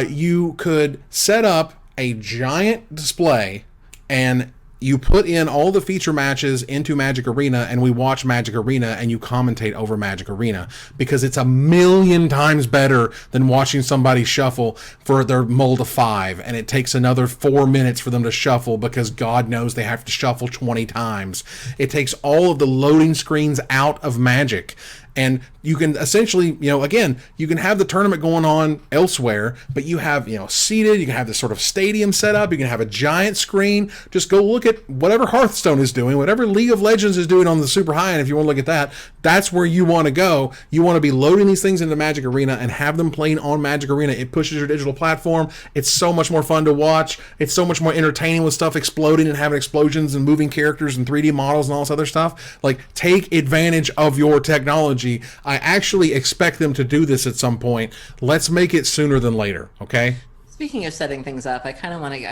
you could set up a giant display and you put in all the feature matches into Magic Arena, and we watch Magic Arena, and you commentate over Magic Arena, because it's 1,000,000 times better than watching somebody shuffle for their mold of 5, and it takes another 4 minutes for them to shuffle because God knows they have to shuffle 20 times. It takes all of the loading screens out of Magic, And you can essentially, again, you can have the tournament going on elsewhere, but you have, seated, you can have this sort of stadium set up, you can have a giant screen. Just go look at whatever Hearthstone is doing, whatever League of Legends is doing on the super high end. If you want to look at that, that's where you want to go. You want to be loading these things into Magic Arena and have them playing on Magic Arena. It pushes your digital platform. It's so much more fun to watch. It's so much more entertaining with stuff exploding and having explosions and moving characters and 3D models and all this other stuff. Like, take advantage of your technology. I actually expect them to do this at some point. Let's make it sooner than later, okay? Speaking of setting things up, I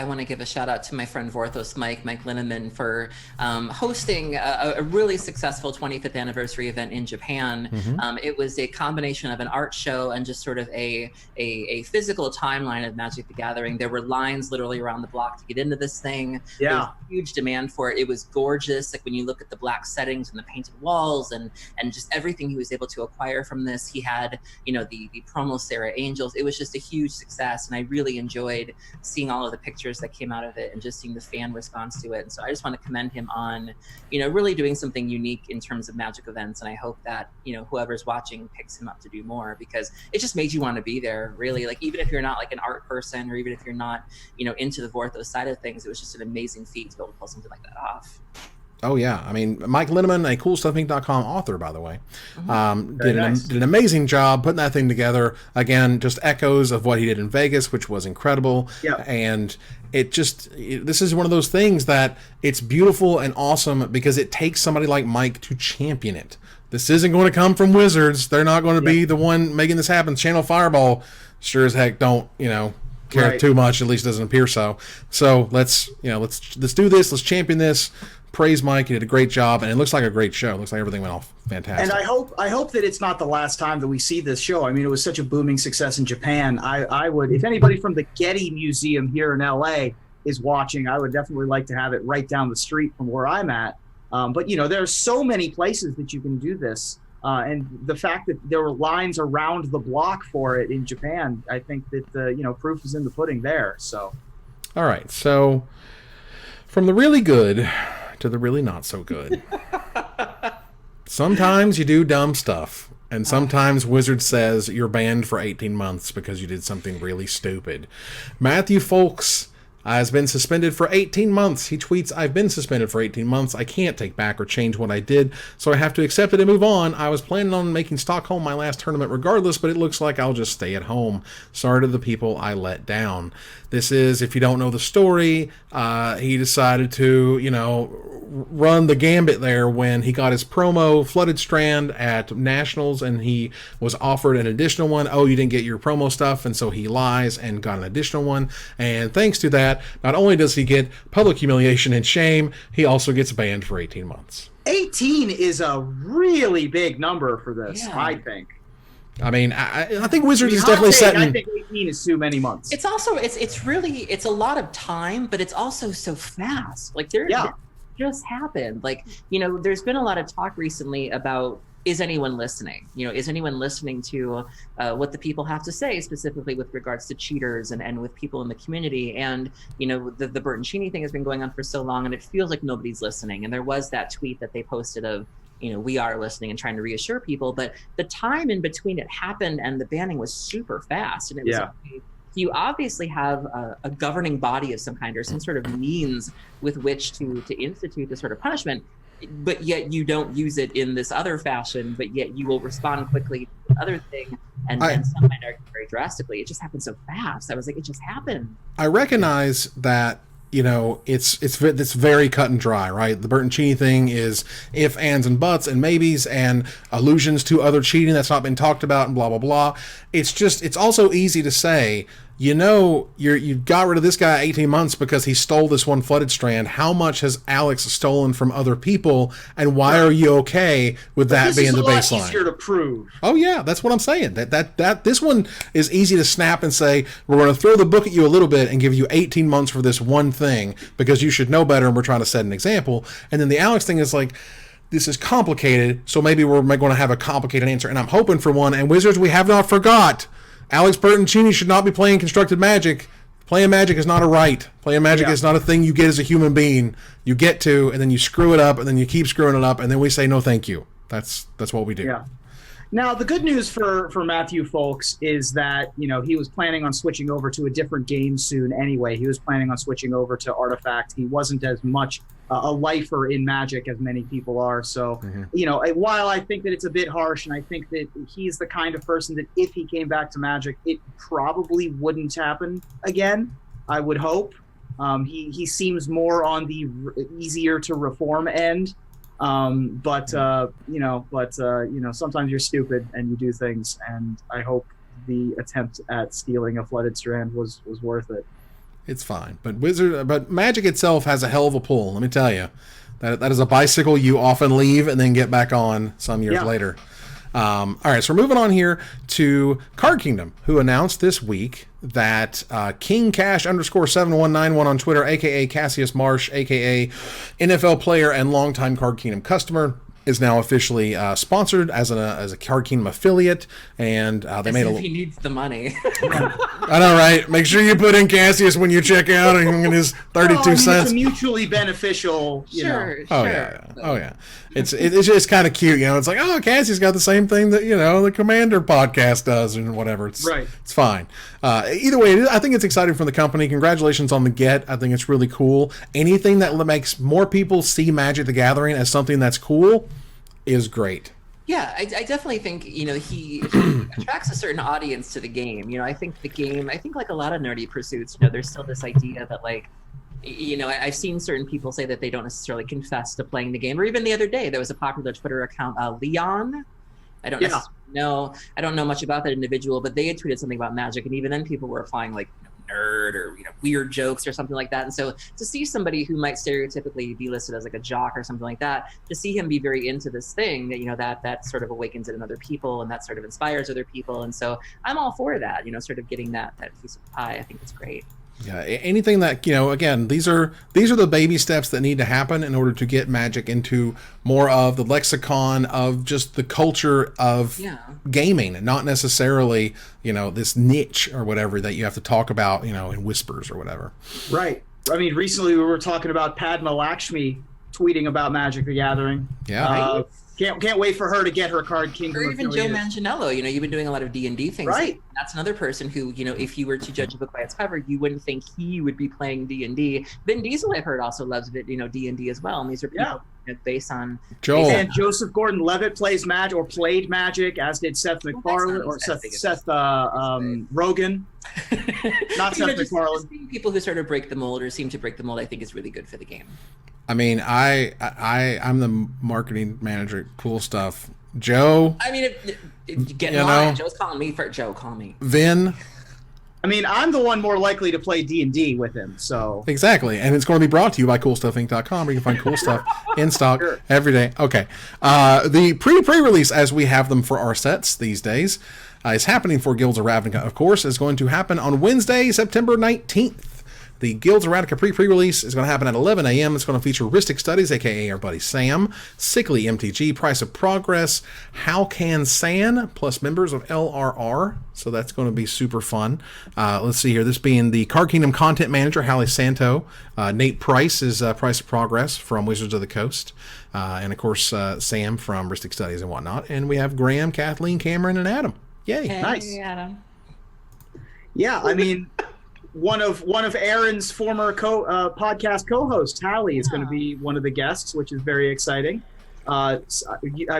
want to give a shout out to my friend Vorthos Mike Lineman for hosting a really successful 25th anniversary event in Japan. It was a combination of an art show and just sort of a physical timeline of Magic the Gathering. There were lines literally around the block to get into this thing. Yeah. There was huge demand for it. It was gorgeous. Like when you look at the black settings and the painted walls and just everything he was able to acquire from this. He had, the promo Sarah Angels. It was just a huge success, and I really enjoyed seeing all of the pictures that came out of it and just seeing the fan response to it. And so I just want to commend him on, really doing something unique in terms of Magic events. And I hope that, whoever's watching picks him up to do more, because it just made you want to be there, really. Like, even if you're not like an art person, or even if you're not, into the Vorthos side of things, it was just an amazing feat to be able to pull something like that off. Oh, yeah. I mean, Mike Linneman, a CoolStuffInc.com author, by the way, did an amazing job putting that thing together. Again, just echoes of what he did in Vegas, which was incredible. Yeah. And this is one of those things that it's beautiful and awesome because it takes somebody like Mike to champion it. This isn't going to come from Wizards. They're not going to be the one making this happen. Channel Fireball sure as heck don't, care too much. At least doesn't appear so. So let's do this. Let's champion this. Praise Mike. He did a great job, and it looks like a great show. It looks like everything went off fantastic. And I hope that it's not the last time that we see this show. I mean, it was such a booming success in Japan. I would, if anybody from the Getty Museum here in LA is watching, I would definitely like to have it right down the street from where I'm at. But there are so many places that you can do this. And the fact that there were lines around the block for it in Japan, I think that, proof is in the pudding there. So, all right. So from the really good to the really not so good. Sometimes you do dumb stuff, and sometimes Wizard says you're banned for 18 months because you did something really stupid. Matthew Foulkes has been suspended for 18 months. He tweets, "I've been suspended for 18 months. I can't take back or change what I did, so I have to accept it and move on. I was planning on making Stockholm my last tournament regardless, but it looks like I'll just stay at home. Sorry to the people I let down." This is, if you don't know the story, he decided to, run the gambit there when he got his promo Flooded Strand at Nationals, and he was offered an additional one. Oh, you didn't get your promo stuff, and so he lies and got an additional one. And thanks to that, not only does he get public humiliation and shame, he also gets banned for 18 months. 18 is a really big number for this, Yeah. I think. I mean, I think Wizards is definitely setting. I think 18 is too many months. It's also it's really a lot of time, but it's also so fast. Like it just happened. Like, there's been a lot of talk recently about, is anyone listening? Is anyone listening to what the people have to say, specifically with regards to cheaters and with people in the community? And, the Bertoncini thing has been going on for so long, and it feels like nobody's listening. And there was that tweet that they posted of, we are listening and trying to reassure people. But the time in between it happened and the banning was super fast. And it was you obviously have a governing body of some kind, or some sort of means with which to institute this sort of punishment, but yet you don't use it in this other fashion, but yet you will respond quickly to the other thing, and some might argue very drastically. It just happened so fast. I was like, it just happened. I recognize that it's very cut and dry, right? The Bertoncini thing is if, ands, and buts, and maybes, and allusions to other cheating that's not been talked about, and blah, blah, blah. It's also easy to say, you got rid of this guy 18 months because he stole this one Flooded Strand. How much has Alex stolen from other people, and why are you okay with that being the baseline? This is a lot easier to prove. Oh yeah, that's what I'm saying. That this one is easy to snap and say, we're going to throw the book at you a little bit and give you 18 months for this one thing because you should know better, and we're trying to set an example. And then the Alex thing is like, this is complicated, so maybe we're going to have a complicated answer, and I'm hoping for one. And Wizards, we have not forgot. Alex Bertoncini should not be playing Constructed Magic. Playing Magic is not a right. Playing Magic is not a thing you get as a human being. You get to, and then you screw it up, and then you keep screwing it up, and then we say no thank you. That's what we do. Yeah. Now, the good news for Matthew Foulkes is that, he was planning on switching over to a different game soon anyway. He was planning on switching over to Artifact. He wasn't as much a lifer in Magic as many people are. So, while I think that it's a bit harsh, and I think that he's the kind of person that if he came back to Magic, it probably wouldn't happen again, I would hope. He seems more on the easier to reform end. But sometimes you're stupid and you do things, and I hope the attempt at stealing a Flooded Strand was worth it. It's fine, but Magic itself has a hell of a pull. Let me tell you, that is a bicycle you often leave and then get back on some years later. All right, so we're moving on here to Card Kingdom, who announced this week that King Cash _7191 on Twitter, aka Cassius Marsh, aka NFL player and longtime Card Kingdom customer, is now officially sponsored as a Card Kingdom affiliate, and they made he needs the money. I know, right? Make sure you put in Cassius when you check out, and get his 32 cents. It's mutually beneficial. Sure. Yeah. It's just kind of cute, It's like, oh, Cassius got the same thing that the Commander podcast does, and whatever. It's fine. Either way, I think it's exciting for the company. Congratulations on the get. I think it's really cool. Anything that makes more people see Magic the Gathering as something that's cool is great. Yeah, I definitely think, he attracts a certain audience to the game. I think like a lot of nerdy pursuits, there's still this idea that I've seen certain people say that they don't necessarily confess to playing the game. Or even the other day, there was a popular Twitter account, Leon. I don't know much about that individual, but they had tweeted something about Magic, and even then people were applying nerd or weird jokes or something like that. And so to see somebody who might stereotypically be listed as a jock or something like that, to see him be very into this thing, that sort of awakens it in other people, and that sort of inspires other people. And so I'm all for that, sort of getting that piece of pie. I think it's great. Yeah, anything that, again, these are the baby steps that need to happen in order to get Magic into more of the lexicon of just the culture of gaming, and not necessarily, this niche or whatever that you have to talk about, in whispers or whatever. Right. I mean, recently we were talking about Padma Lakshmi tweeting about Magic the Gathering. Yeah. Can't wait for her to get her Card Kingdom. Or even Joe Manganiello, you've been doing a lot of D&D things. Right. That's another person who, if you were to judge a book by its cover, you wouldn't think he would be playing D&D. Vin Diesel, I've heard, also loves D&D as well. And these are people based on... Joel. And Joseph Gordon-Levitt plays Magic, or played Magic, as did Seth MacFarlane, or Seth Rogen. Not Seth MacFarlane. People who sort of break the mold or seem to break the mold, I think is really good for the game. I mean, I'm the marketing manager at Cool Stuff. Joe. I mean, get in line. Joe's calling me for Joe. Call me. Vin. I mean, I'm the one more likely to play D&D with him, so... Exactly, and it's going to be brought to you by CoolStuffInc.com, where you can find cool stuff in stock every day. Okay. The pre-release, as we have them for our sets these days, is happening for Guilds of Ravnica, of course, is going to happen on Wednesday, September 19th. The Guilds of Erratic pre-release is going to happen at 11 a.m. It's going to feature Ristic Studies, a.k.a. our buddy Sam, Sickly MTG, Price of Progress, How Can San, plus members of LRR. So that's going to be super fun. Let's see here. This being the Card Kingdom content manager, Hallie Santo. Nate Price is Price of Progress from Wizards of the Coast. And, of course, Sam from Ristic Studies and whatnot. And we have Graham, Kathleen, Cameron, and Adam. Yay. Hey, nice. Adam. Yeah, I mean... One of Erin's former podcast co-hosts, Hallie, is going to be one of the guests, which is very exciting. I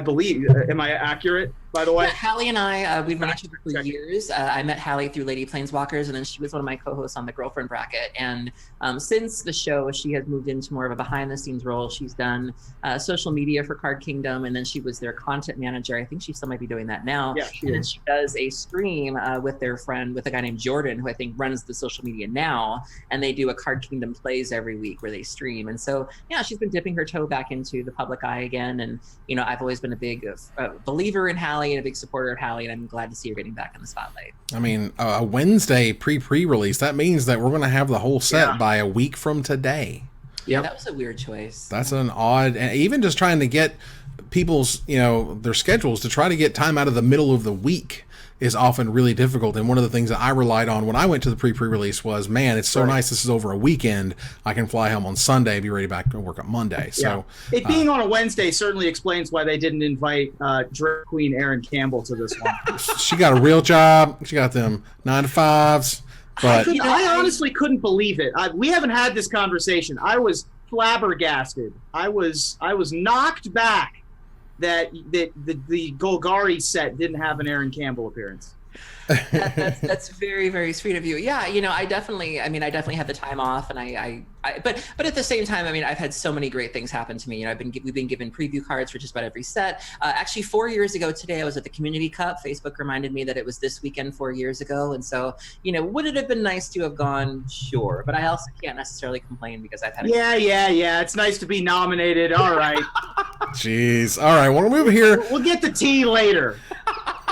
believe. Am I accurate, by the way? Yeah, Hallie and I, we've known each other for years. I met Hallie through Lady Planeswalkers, and then she was one of my co-hosts on the Girlfriend Bracket. And since the show, she has moved into more of a behind-the-scenes role. She's done social media for Card Kingdom, and then she was their content manager. I think she still might be doing that now. Yeah, and then she does a stream with a guy named Jordan, who I think runs the social media now. And they do a Card Kingdom Plays every week where they stream. And so, yeah, she's been dipping her toe back into the public eye again. And, I've always been a big believer in Hallie and a big supporter of Hallie, and I'm glad to see her getting back in the spotlight. I mean, a Wednesday pre-release, that means that we're going to have the whole set by a week from today. Yeah, that was a weird choice. That's an odd, and even just trying to get people's, their schedules to try to get time out of the middle of the week is often really difficult. And one of the things that I relied on when I went to the pre-release was, man, it's so nice. This is over a weekend. I can fly home on Sunday, be ready back to work on Monday. So it being on a Wednesday certainly explains why they didn't invite drag queen Erin Campbell to this one. She got a real job. She got them 9 to 5s. But I honestly couldn't believe it. We haven't had this conversation. I was flabbergasted. I was knocked back that the Golgari set didn't have an Erin Campbell appearance. That's very, very sweet of you. Yeah, I definitely had the time off, and but at the same time, I've had so many great things happen to me. We've been given preview cards for just about every set. Actually, 4 years ago today, I was at the Community Cup. Facebook reminded me that it was this weekend 4 years ago, and so would it have been nice to have gone? Sure, but I also can't necessarily complain because I've had. Yeah. It's nice to be nominated. All right. Jeez. All right. We'll move here. We'll get the tea later.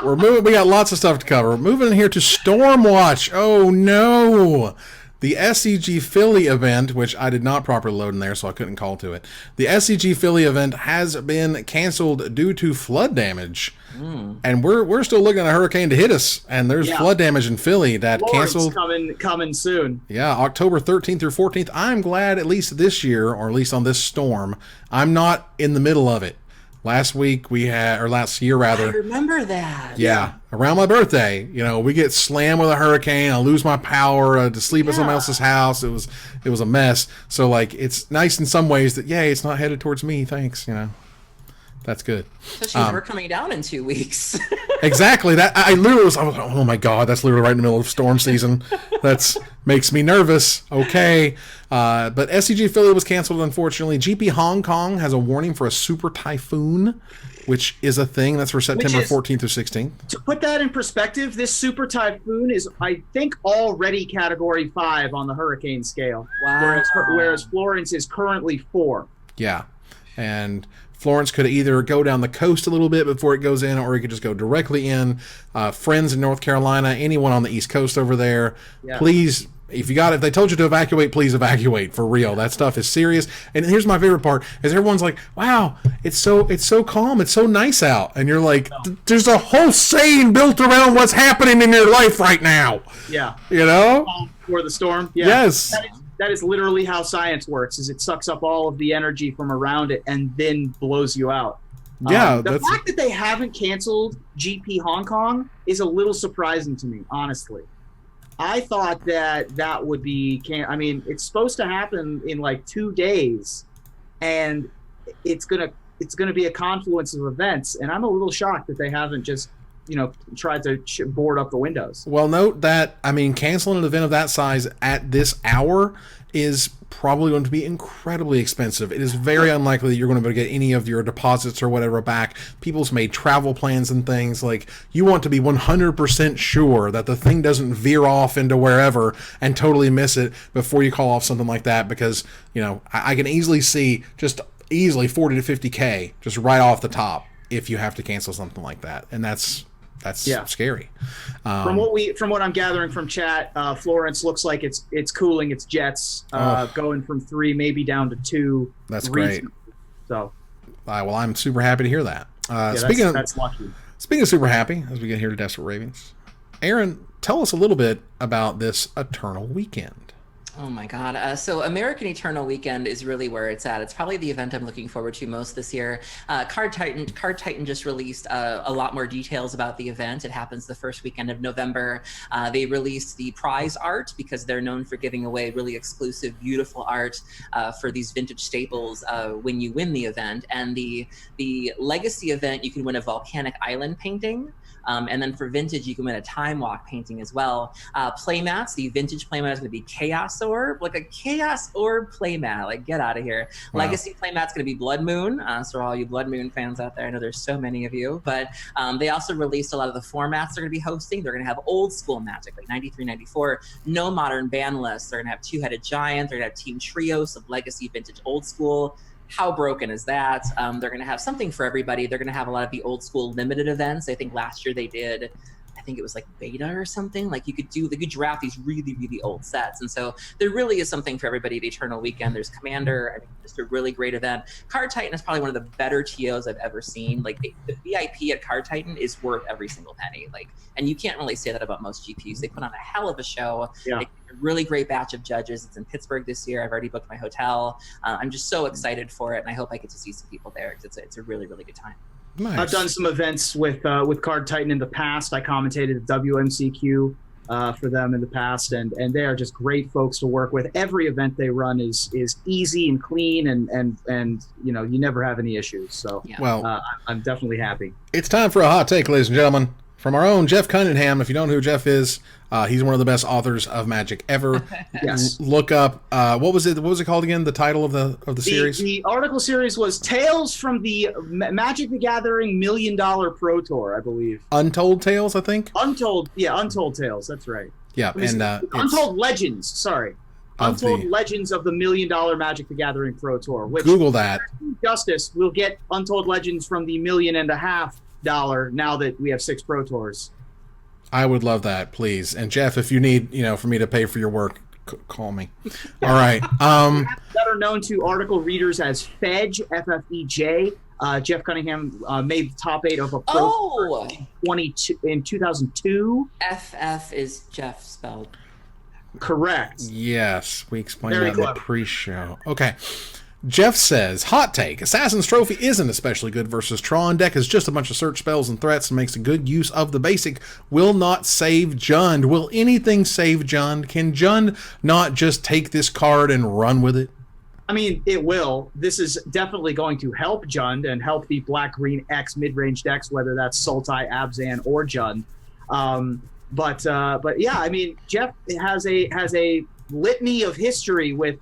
We're moving. We got lots of stuff to cover. Moving here to Stormwatch. Oh no. The SCG Philly event, which I did not properly load in there, so I couldn't call to it. The SCG Philly event has been canceled due to flood damage, and we're still looking at a hurricane to hit us. And there's flood damage in Philly that canceled. Coming soon. Yeah, October 13th through 14th. I'm glad at least this year, or at least on this storm, I'm not in the middle of it. Last year rather. I remember that. Yeah. Around my birthday, we get slammed with a hurricane. I lose my power to sleep at someone else's house. It was a mess. So it's nice in some ways that, it's not headed towards me. Thanks. That's good. Especially we're coming down in 2 weeks. Exactly. That I literally was like, oh my God, that's literally right in the middle of storm season. That's makes me nervous. Okay. But SCG Philly was canceled, unfortunately. GP Hong Kong has a warning for a super typhoon, which is a thing. That's for September 14th through 16th. To put that in perspective, this super typhoon is, I think, already Category 5 on the hurricane scale. Wow. Whereas Florence is currently 4. Yeah. And Florence could either go down the coast a little bit before it goes in, or it could just go directly in. Friends in North Carolina, anyone on the East Coast over there, please, if they told you to evacuate, please evacuate, for real. That stuff is serious. And here's my favorite part, is everyone's like, wow, it's so calm, it's so nice out. And you're like, there's a whole saying built around what's happening in your life right now. Yeah. For the storm. Yeah. Yes. That is literally how science works, is it sucks up all of the energy from around it and then blows you out. Yeah. The fact that they haven't canceled GP Hong Kong is a little surprising to me, honestly. I thought that would be, it's supposed to happen in 2 days, and it's gonna be a confluence of events, and I'm a little shocked that they haven't just tried to board up the windows. Well, note that, canceling an event of that size at this hour is probably going to be incredibly expensive. It is very unlikely that you're going to be able to get any of your deposits or whatever back. People's made travel plans and things. You want to be 100% sure that the thing doesn't veer off into wherever and totally miss it before you call off something like that, because, I can easily see just easily 40 to 50K just right off the top if you have to cancel something like that. And that's scary. From what I'm gathering from chat, Florence looks like it's cooling its jets, going from 3 maybe down to 2. That's great. So, well, I'm super happy to hear that. That's lucky. Speaking of super happy, as we get here to Desperate Ravings, Aaron, tell us a little bit about this Eternal Weekend. Oh my God. So American Eternal Weekend is really where it's at. It's probably the event I'm looking forward to most this year. Card Titan just released a lot more details about the event. It happens the first weekend of November. They released the prize art because they're known for giving away really exclusive, beautiful art for these vintage staples when you win the event. And the legacy event, you can win a volcanic island painting. And then for vintage, you can win a time walk painting as well. Playmats, the vintage playmat is going to be Chaos Orb, a Chaos Orb playmat. Get out of here. Wow. Legacy playmat's going to be Blood Moon. So for all you Blood Moon fans out there, I know there's so many of you. But they also released a lot of the formats they're going to be hosting. They're going to have old school Magic, 93, 94. No modern ban lists. They're going to have Two-Headed Giant. They're going to have Team Trios of Legacy, Vintage, Old School. How broken is that? They're going to have something for everybody. They're going to have a lot of the old school limited events. I think last year they did I think it was like beta or something. Like you could draft these really, really old sets. And so there really is something for everybody at Eternal Weekend. There's Commander, I mean, just a really great event. Card Titan is probably one of the better TOs I've ever seen. Like the VIP at Card Titan is worth every single penny. Like, and you can't really say that about most GPs. They put on a hell of a show. Yeah. They a really great batch of judges. It's in Pittsburgh this year. I've already booked my hotel. I'm just so excited for it, and I hope I get to see some people there because it's a really, really good time. Nice. I've done some events with Card Titan in the past. I commentated at WMCQ for them in the past, and they are just great folks to work with. Every event they run is easy and clean, and you know, you never have any issues. So Yeah. Well, I'm definitely happy. it's time for a hot take, ladies and gentlemen, from our own Jeff Cunningham. If you don't know who Jeff is, he's one of the best authors of Magic ever. Yes. Look up what was it called again? The title of the series? The article series was Tales from the Magic the Gathering $1 Million Pro Tour, I believe. Untold Tales, I think. Untold Tales. That's right. Yeah, and Untold Legends. Sorry. Of Untold the- Legends of the $1 Million Magic the Gathering Pro Tour. Which, Google that. Justice will get Untold Legends from the $1.5 million now that we have 6 Pro Tours. I would love that, please. And Jeff, if you need, for me to pay for your work, call me. All right. Better known to article readers as Fedge, FFEJ. Jeff Cunningham made the top 8 of a Pro in 2002. FF is Jeff spelled. Correct. Yes, we explained Very that in the clever. pre-show. Okay. Jeff says, hot take, Assassin's Trophy isn't especially good versus Tron. Deck is just a bunch of search spells and threats and makes a good use of the basic. Will not save Jund. Will anything save Jund? Can Jund not just take this card and run with it? I mean, it will. This is definitely going to help Jund and help the black-green X mid-range decks, whether that's Sultai, Abzan, or Jund. But yeah, I mean, Jeff has a litany of history with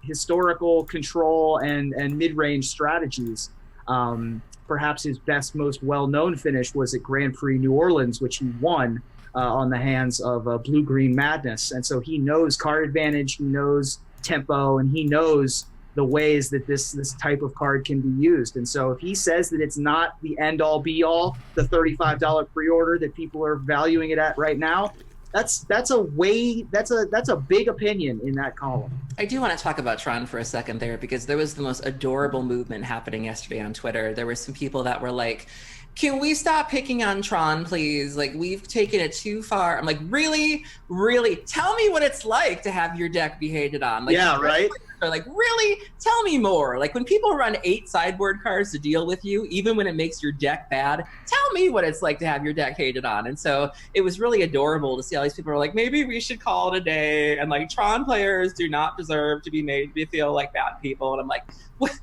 historical control and mid-range strategies. Perhaps his best, most well-known finish was at Grand Prix New Orleans, which he won on the hands of Blue-Green Madness. And so he knows card advantage, he knows tempo, and he knows the ways that this type of card can be used. And so if he says that it's not the end-all be-all, the $35 pre-order that people are valuing it at right now, that's a big opinion in that column. I do want to talk about Tron for a second there, because there was the most adorable movement happening yesterday on Twitter. There were some people that were like, can we stop picking on Tron, please? Like, we've taken it too far. I'm like, really? Really? Tell me what it's like to have your deck be hated on. Like, Yeah, right? They're like, really? Tell me more. Like, when people run 8 sideboard cards to deal with you, even when it makes your deck bad, tell me what it's like to have your deck hated on. And so it was really adorable to see all these people are like, maybe we should call it a day. And like, Tron players do not deserve to be made to feel like bad people. And I'm like, what?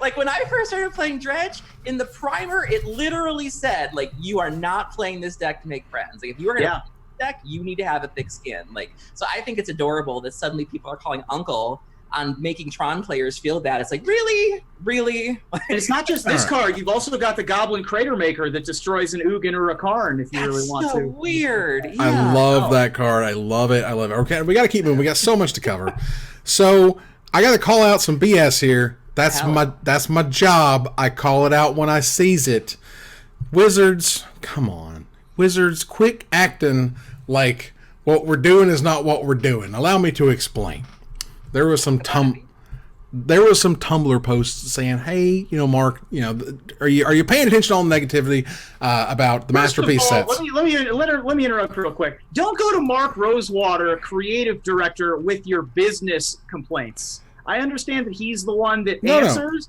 Like, when I first started playing Dredge, in the primer, it literally said, like, you are not playing this deck to make friends. Like, if you were going to play this deck, you need to have a thick skin. Like, so I think it's adorable that suddenly people are calling uncle on making Tron players feel bad. It's like, really? Really? And it's not just this card. You've also got the Goblin Crater Maker that destroys an Ugin or a Karn if you really want so to. Weird. Yeah. I love that card. I love it. Okay, we got to keep moving. We got so much to cover. So I got to call out some BS here. That's my job. I call it out when I sees it. Wizards, come on. Wizards, quit acting like what we're doing is not what we're doing. Allow me to explain. There was some Tumblr posts saying, "Hey, Mark, are you paying attention to all the negativity about the Masterpiece sets?" Let me interrupt real quick. Don't go to Mark Rosewater, creative director, with your business complaints. I understand that he's the one that answers,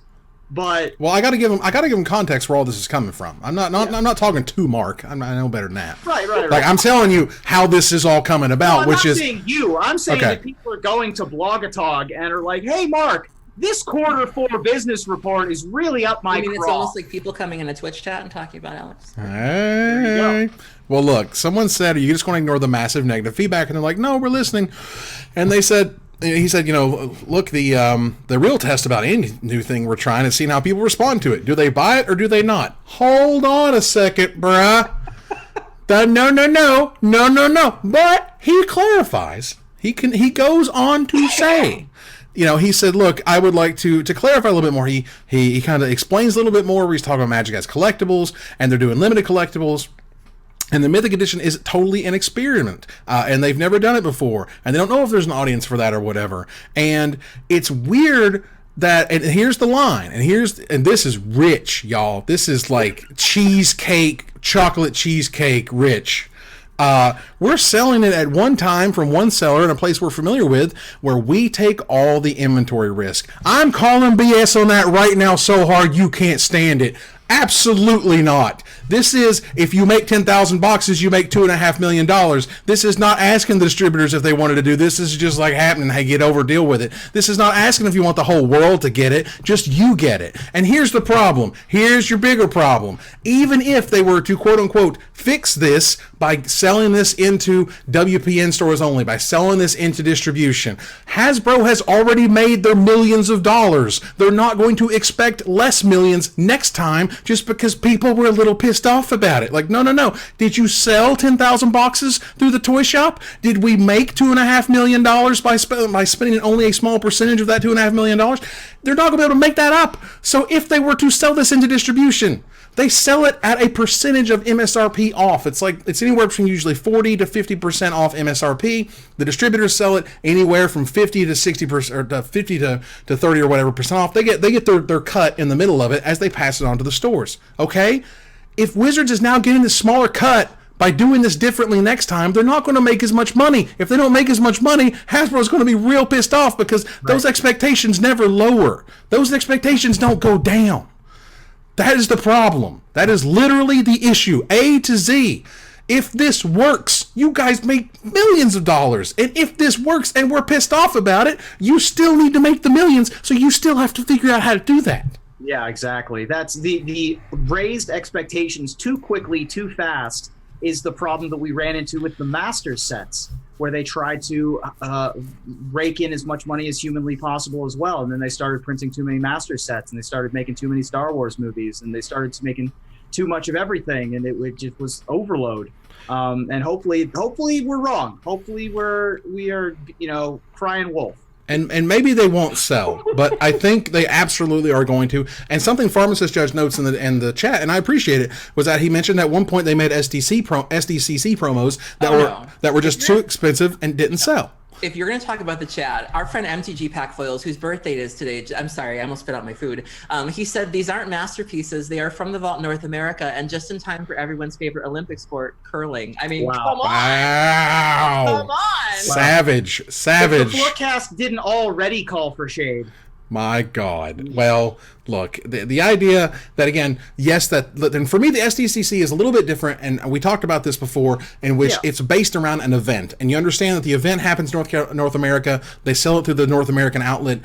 but I got to give him context where all this is coming from. I'm not talking to Mark. I know better than that. Right. Like, I'm telling you how this is all coming about, I'm not saying you. I'm saying that people are going to Blogatog and are like, "Hey, Mark, this Q4 business report is really up my It's craw." almost like people coming in a Twitch chat and talking about Alex. Hey. Well, look, someone said, "Are you just going to ignore the massive negative feedback?" And they're like, "No, we're listening." And he said, look, the real test about any new thing we're trying is seeing how people respond to it. Do they buy it or do they not? Hold on a second, bruh. No. But he clarifies. He goes on to say, he said, look, I would like to clarify a little bit more. He kind of explains a little bit more where he's talking about Magic as collectibles, and they're doing limited collectibles. And the Mythic Edition is totally an experiment, and they've never done it before, and they don't know if there's an audience for that or whatever. And it's weird that, and here's the line, and this is rich, y'all. This is like chocolate cheesecake rich. We're selling it at one time from one seller in a place we're familiar with, where we take all the inventory risk. I'm calling BS on that right now so hard you can't stand it. Absolutely not. This is, if you make 10,000 boxes, you make $2.5 million. This is not asking the distributors if they wanted to do this. This is just like happening. Hey, get over, deal with it. This is not asking if you want the whole world to get it. Just you get it. And here's the problem. Here's your bigger problem. Even if they were to, quote unquote, fix this by selling this into WPN stores only, by selling this into distribution, Hasbro has already made their millions of dollars. They're not going to expect less millions next time just because people were a little pissed off about it. Like, no. Did you sell 10,000 boxes through the toy shop? Did we make $2.5 million by spending only a small percentage of that $2.5 million? They're not going to be able to make that up. So if they were to sell this into distribution, they sell it at a percentage of MSRP off. It's anywhere between usually 40 to 50% off MSRP. The distributors sell it anywhere from 50 to 60%, or to 50 to 30 or whatever percent off. They get their cut in the middle of it as they pass it on to the stores. Okay? If Wizards is now getting this smaller cut by doing this differently next time, they're not going to make as much money. If they don't make as much money, Hasbro is going to be real pissed off, because those expectations never lower. Those expectations don't go down. That is the problem. That is literally the issue, A to Z. If this works, you guys make millions of dollars. And if this works and we're pissed off about it, you still need to make the millions, so you still have to figure out how to do that. Yeah, exactly. That's the raised expectations too quickly, too fast is the problem that we ran into with the Master sets, where they tried to rake in as much money as humanly possible as well. And then they started printing too many Master sets, and they started making too many Star Wars movies, and they started making too much of everything, and it just was overload. And hopefully we're wrong. Hopefully we are, crying wolf. And maybe they won't sell, but I think they absolutely are going to. And something Pharmacist Judge notes in the chat, and I appreciate it, was that he mentioned at one point they made SDCC promos that were just too expensive and didn't sell. If you're going to talk about the chat, our friend MTG Pack Foils, whose birthday it is today, I'm sorry, I almost spit out my food. He said these aren't masterpieces. They are from the Vault North America, and just in time for everyone's favorite Olympic sport, curling. I mean, Come on. Wow. Come on. Savage. If the forecast didn't already call for shade. My God. Well, look, the idea that, again, yes, and for me, the SDCC is a little bit different, and we talked about this before, in which it's based around an event, and you understand that the event happens in North America, they sell it through the North American outlet.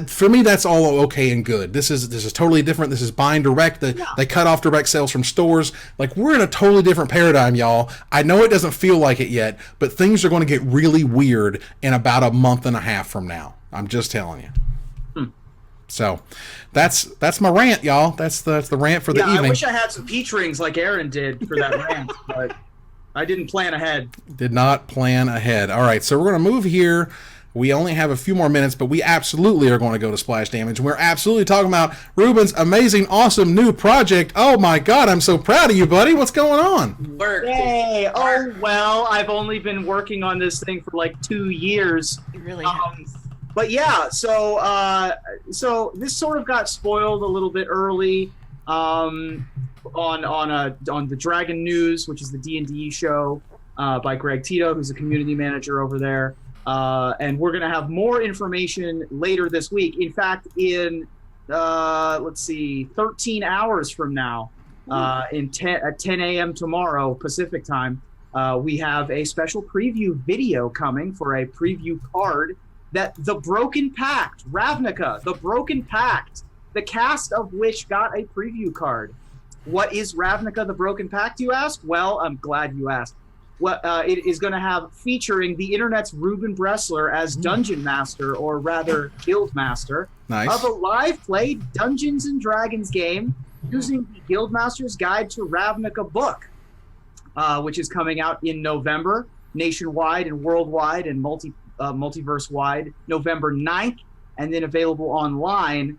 For me, that's all okay and good. This is totally different. This is buying direct. They cut off direct sales from stores. Like, we're in a totally different paradigm, y'all. I know it doesn't feel like it yet, but things are going to get really weird in about a month and a half from now. I'm just telling you. So that's my rant, y'all. That's the rant for the evening. I wish I had some peach rings like Erin did for that rant, but I didn't plan ahead. Did not plan ahead. All right, so we're going to move here. We only have a few more minutes, but we absolutely are going to go to Splash Damage. We're absolutely talking about Reuben's amazing, awesome new project. Oh my God, I'm so proud of you, buddy. What's going on? Hey, oh well, I've only been working on this thing for like 2 years. It really has. But yeah, so this sort of got spoiled a little bit early on the Dragon News, which is the D&D show by Greg Tito, who's a community manager over there. And we're gonna have more information later this week. In fact, in 13 hours from now, at 10 a.m. tomorrow Pacific time, we have a special preview video coming for a preview card that the Broken Pact, Ravnica, the Broken Pact, the cast of which got a preview card. What is Ravnica, the Broken Pact, you ask? Well, I'm glad you asked. It is going to have featuring the internet's Reuben Bresler as Dungeon Master, or rather Guild Master, of a live play Dungeons and Dragons game using the Guildmaster's Guide to Ravnica book, which is coming out in November, nationwide and worldwide and multiverse-wide, November 9th, and then available online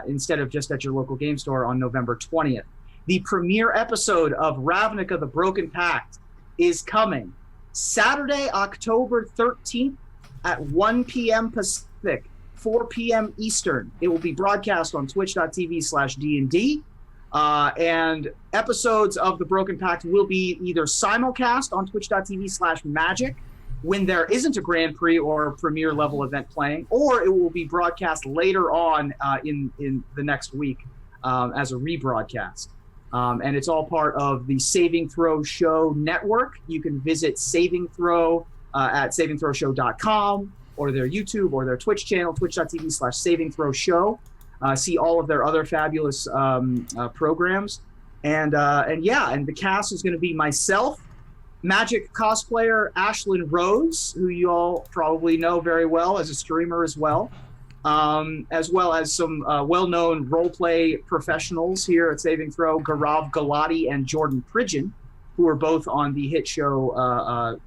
instead of just at your local game store on November 20th. The premiere episode of Ravnica, The Broken Pact is coming Saturday, October 13th at 1 p.m. Pacific, 4 p.m. Eastern. It will be broadcast on twitch.tv/D&D. And episodes of The Broken Pact will be either simulcast on twitch.tv/magic when there isn't a Grand Prix or a premiere level event playing, or it will be broadcast later on in the next week as a rebroadcast. And it's all part of the Saving Throw Show network. You can visit Saving Throw at savingthrowshow.com, or their YouTube or their Twitch channel, twitch.tv/savingthrowshow. See all of their other fabulous programs. And the cast is going to be myself, Magic cosplayer Ashlyn Rose, who you all probably know very well as a streamer as well as some well-known role-play professionals here at Saving Throw, Gaurav Galati and Jordan Pridgeon, who are both on the hit show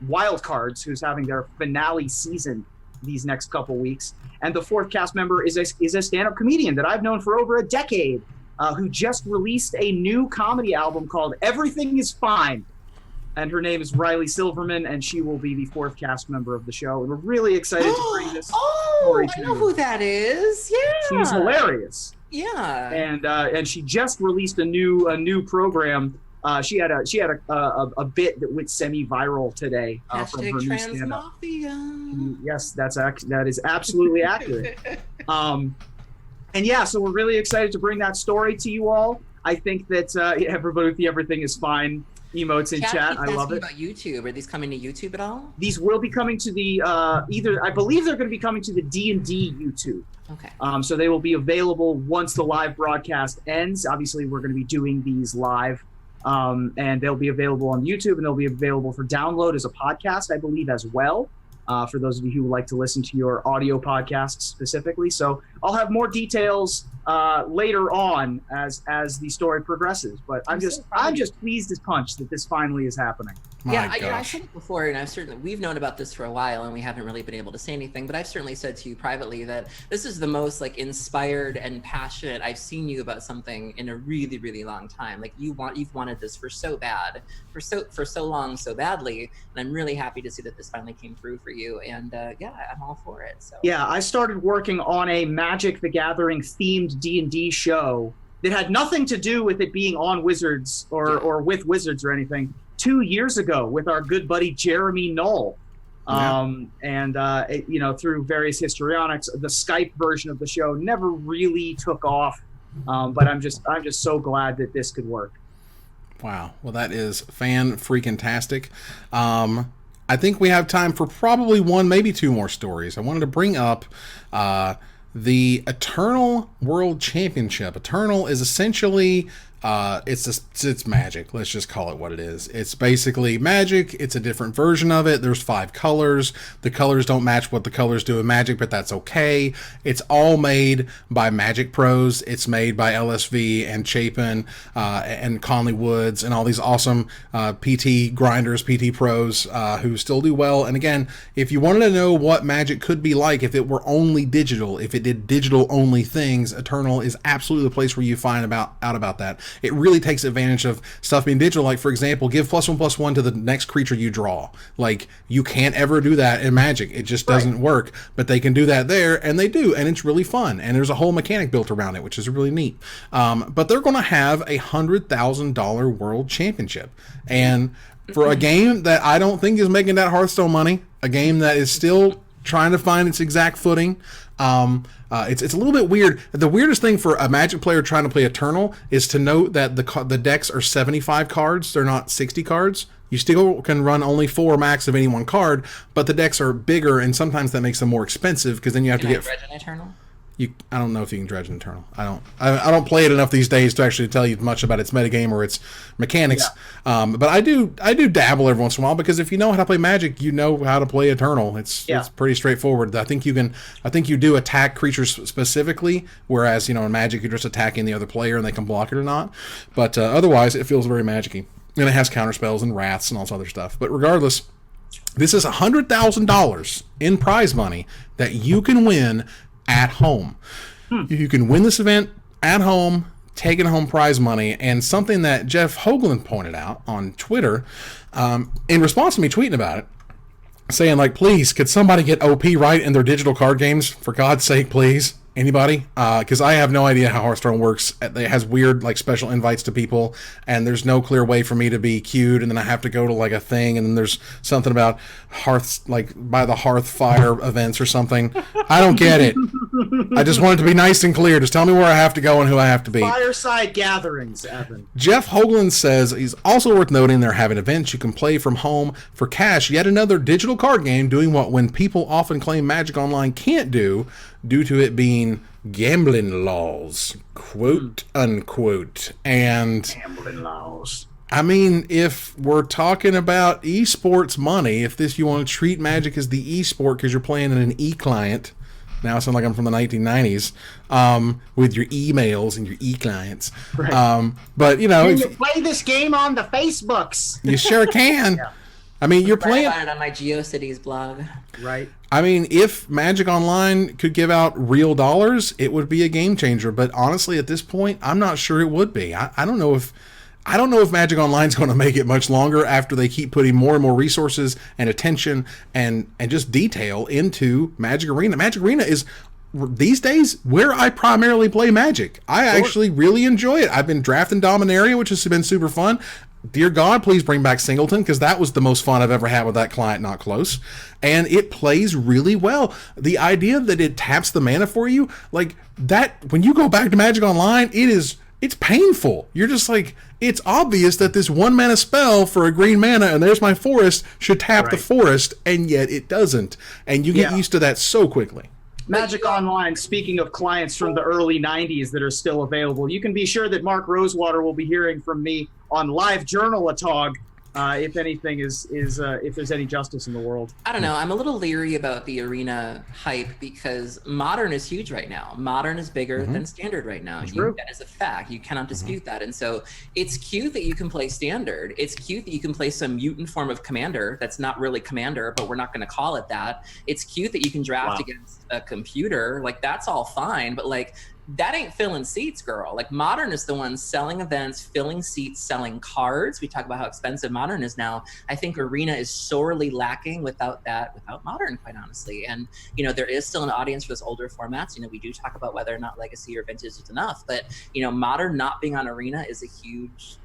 Wildcards, who's having their finale season these next couple weeks. And the fourth cast member is a stand-up comedian that I've known for over a decade, who just released a new comedy album called Everything Is Fine. And her name is Riley Silverman, and she will be the fourth cast member of the show. And we're really excited to bring this story to I know who that is. Yeah, she's hilarious. Yeah, and she just released a new program. She had a bit that went semi-viral today from her new stand-up. Yes, that is absolutely accurate. And yeah, so we're really excited to bring that story to you all. I think that everybody with the Everything Is Fine emotes in chat. I love it. About YouTube, are these coming to YouTube at all? These will be coming to the I believe they're going to be coming to the D&D YouTube. Okay. So they will be available once the live broadcast ends. Obviously, we're going to be doing these live, and they'll be available on YouTube, and they'll be available for download as a podcast, I believe, as well. For those of you who like to listen to your audio podcasts specifically. So I'll have more details later on as the story progresses. But I'm just pleased as punch that this finally is happening. I said it before, and we've known about this for a while, and we haven't really been able to say anything. But I've certainly said to you privately that this is the most inspired and passionate I've seen you about something in a really, really long time. You've wanted this for so bad, for so long, so badly, and I'm really happy to see that this finally came through for you. And I'm all for it. So yeah, I started working on a Magic the Gathering themed D&D show that had nothing to do with it being on Wizards or with Wizards or anything 2 years ago with our good buddy Jeremy Knoll. Through various histrionics, the Skype version of the show never really took off. But I'm just so glad that this could work. Wow. Well, that is fan-freaking-tastic. I think we have time for probably one, maybe two more stories. I wanted to bring up the Eternal World Championship. Eternal is essentially it's Magic. Let's just call it what it is. It's basically Magic. It's a different version of it. There's 5 colors. The colors don't match what the colors do in Magic, but that's okay. It's all made by Magic pros. It's made by LSV and Chapin and Conley Woods and all these awesome PT grinders, PT pros who still do well. And again, if you wanted to know what Magic could be like if it were only digital, if it did digital only things, Eternal is absolutely the place where you find out about that. It really takes advantage of stuff being digital. Like, for example, give +1/+1 to the next creature you draw. You can't ever do that in Magic. It just doesn't work. But they can do that there, and they do, and it's really fun. And there's a whole mechanic built around it, which is really neat. But they're going to have a $100,000 World Championship. And for a game that I don't think is making that Hearthstone money, a game that is still trying to find its exact footing, it's a little bit weird. The weirdest thing for a Magic player trying to play Eternal is to note that the decks are 75 cards. They're not 60 cards. You still can run only 4 max of any one card, but the decks are bigger, and sometimes that makes them more expensive because then you have to get. Dredge an Eternal? I don't know if you can dredge an Eternal. I don't play it enough these days to actually tell you much about its metagame or its mechanics. Yeah. But I do dabble every once in a while, because if you know how to play Magic, you know how to play Eternal. It's pretty straightforward. I think you do attack creatures specifically, whereas in Magic you're just attacking the other player and they can block it or not. But otherwise it feels very Magic-y. And it has counter spells and wraths and all this other stuff. But regardless, this is $100,000 in prize money that you can win at home. You can win this event at home taking home prize money. And something that Jeff Hoagland pointed out on Twitter, in response to me tweeting about it, saying, like, please, could somebody get OP right in their digital card games? For God's sake, please. Anybody? Because I have no idea how Hearthstone works. It has weird, like, special invites to people, and there's no clear way for me to be queued, and then I have to go to, like, a thing, and then there's something about hearths, like, by the hearth fire events or something. I don't get it. I just want it to be nice and clear. Just tell me where I have to go and who I have to be. Fireside gatherings, Evan. Jeff Hoagland says he's also worth noting they're having events you can play from home for cash. Yet another digital card game doing what when people often claim Magic Online can't do due to it being gambling laws, quote unquote. And Gambling laws. I mean, if we're talking about esports money, if this you want to treat Magic as the esport because you're playing in an e-client. Now I sound like I'm from the 1990s, with your emails and your e-clients. Right. But, you know... Can you play this game on the Facebooks? You sure can. Yeah. I mean, you're playing... I about it on my GeoCities blog. Right. I mean, if Magic Online could give out real dollars, it would be a game changer. But honestly, at this point, I'm not sure it would be. I don't know if Magic Online is going to make it much longer after they keep putting more and more resources and attention and just detail into Magic Arena. Magic Arena is, these days, where I primarily play Magic. I actually really enjoy it. I've been drafting Dominaria, which has been super fun. Dear God, please bring back Singleton, because that was the most fun I've ever had with that client, not close. And it plays really well. The idea that it taps the mana for you, like that, when you go back to Magic Online, it's painful. You're just like, it's obvious that this 1 mana spell for a green mana, and there's my forest, should tap the forest, and yet it doesn't. And you get used to that so quickly. Magic Online, speaking of clients from the early 90s that are still available, you can be sure that Mark Rosewater will be hearing from me on Live Journal-a-Tog, if anything if there's any justice in the world. I don't know. I'm a little leery about the arena hype because Modern is huge right now. Modern is bigger than Standard right now. That is a fact. You cannot dispute that. And so it's cute that you can play Standard. It's cute that you can play some mutant form of Commander that's not really Commander, but we're not going to call it that. It's cute that you can draft against a computer. Like, that's all fine. But, like, that ain't filling seats, girl. Like, Modern is the one selling events, filling seats, selling cards. We talk about how expensive Modern is now. I think Arena is sorely lacking without Modern, quite honestly. And, you know, there is still an audience for those older formats. You know, we do talk about whether or not Legacy or Vintage is enough, but, you know, Modern not being on Arena is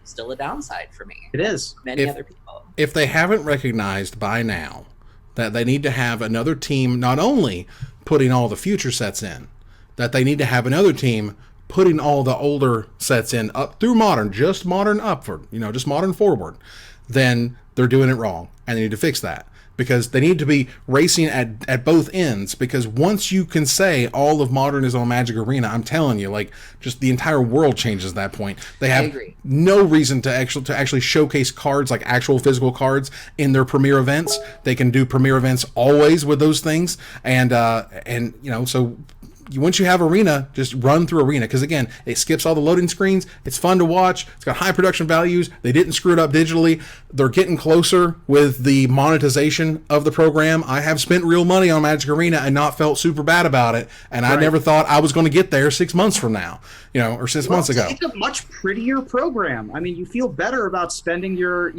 still a downside for me. It is. Many other people. If they haven't recognized by now that they need to have another team not only putting all the future sets in, that they need to have another team putting all the older sets in up through Modern, just Modern upward, you know, just Modern forward, then they're doing it wrong, and they need to fix that. Because they need to be racing at both ends, because once you can say all of Modern is on Magic Arena, I'm telling you, like, just the entire world changes at that point. They have no reason to actually showcase cards, like actual physical cards, in their premier events. They can do premier events always with those things, and you know, so once you have Arena, just run through Arena, because again, it skips all the loading screens. It's fun to watch. It's got high production values. They didn't screw it up digitally. They're getting closer with the monetization of the program. I have spent real money on Magic Arena and not felt super bad about it, and I never thought I was going to get there 6 months from now, you know, or 6 months ago. It's a much prettier program. I mean, you feel better about spending your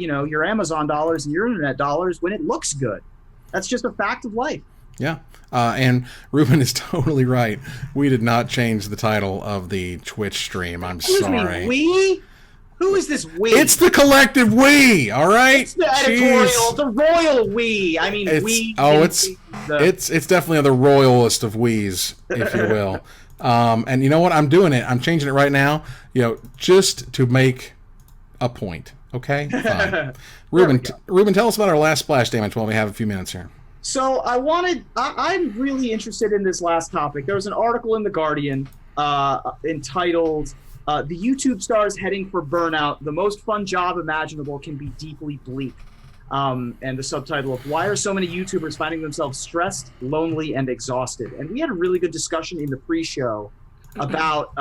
Amazon dollars and your internet dollars when it looks good. That's just a fact of life. Yeah. And Reuben is totally right. We did not change the title of the Twitch stream. I'm sorry. We? Who is this we? It's the collective we, all right? It's the editorial, the royal we. I mean, it's definitely the royalest of we's, if you will. And you know what? I'm doing it. I'm changing it right now, you know, just to make a point. Okay? Fine. Reuben, tell us about our last splash damage while we have a few minutes here. So I'm really interested in this last topic. There was an article in The Guardian entitled, The YouTube Stars Heading for Burnout, The Most Fun Job Imaginable Can Be Deeply Bleak. And the subtitle of Why Are So Many YouTubers Finding Themselves Stressed, Lonely, and Exhausted? And we had a really good discussion in the pre-show about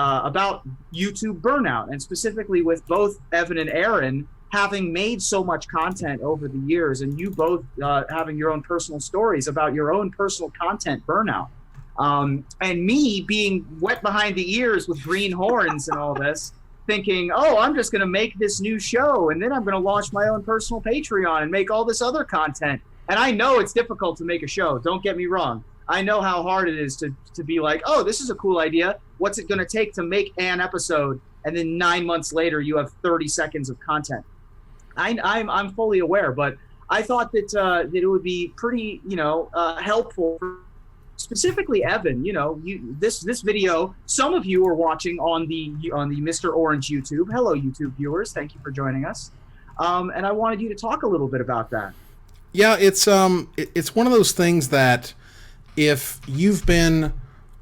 YouTube burnout, and specifically with both Evan and Erin having made so much content over the years, and you both having your own personal stories about your own personal content burnout. And me being wet behind the ears with green horns and all this, thinking, oh, I'm just going to make this new show and then I'm going to launch my own personal Patreon and make all this other content. And I know it's difficult to make a show. Don't get me wrong. I know how hard it is to be like, oh, this is a cool idea. What's it going to take to make an episode? And then 9 months later, you have 30 seconds of content. I'm fully aware, but I thought that it would be pretty, helpful for specifically Evan. This video, some of you are watching on the Mr. Orange YouTube. Hello, YouTube viewers. Thank you for joining us. And I wanted you to talk a little bit about that. Yeah, it's one of those things that if you've been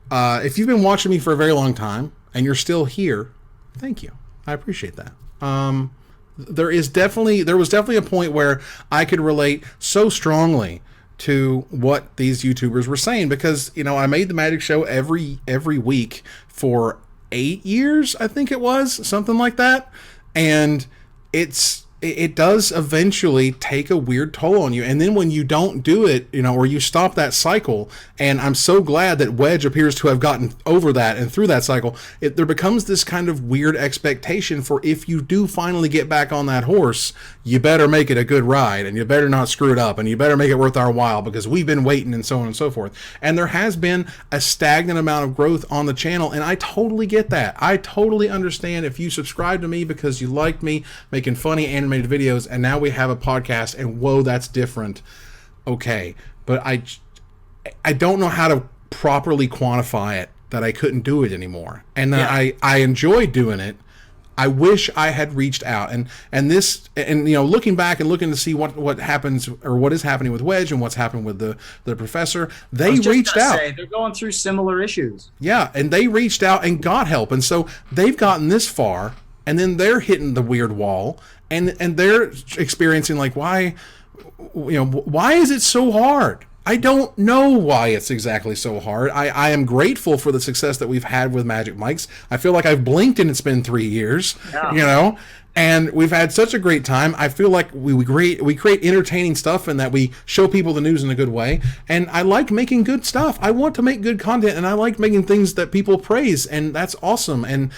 watching me for a very long time and you're still here, thank you. I appreciate that. There was definitely a point where I could relate so strongly to what these YouTubers were saying, because I made the Magic Show every week for 8 years, I think it was, something like that, and it does eventually take a weird toll on you. And then when you don't do it, or you stop that cycle, and I'm so glad that Wedge appears to have gotten over that and through that cycle, there becomes this kind of weird expectation for, if you do finally get back on that horse, you better make it a good ride, and you better not screw it up, and you better make it worth our while, because we've been waiting, and so on and so forth. And there has been a stagnant amount of growth on the channel, and I totally get that. I totally understand if you subscribe to me because you liked me making funny animated videos, and now we have a podcast, and whoa, that's different. Okay, but I don't know how to properly quantify it, that I couldn't do it anymore, and that I enjoy doing it. I wish I had reached out, and looking back and looking to see what happens, or what is happening with Wedge and what's happened with the professor. They reached out. They're going through similar issues. Yeah, and they reached out and got help, and so they've gotten this far, and then they're hitting the weird wall, and they're experiencing like, why is it so hard? I don't know why it's exactly so hard. I am grateful for the success that we've had with Magic Mics. I feel like I've blinked and it's been 3 years, and we've had such a great time. I feel like we create entertaining stuff, and that we show people the news in a good way. And I like making good stuff. I want to make good content, and I like making things that people praise, and that's awesome. And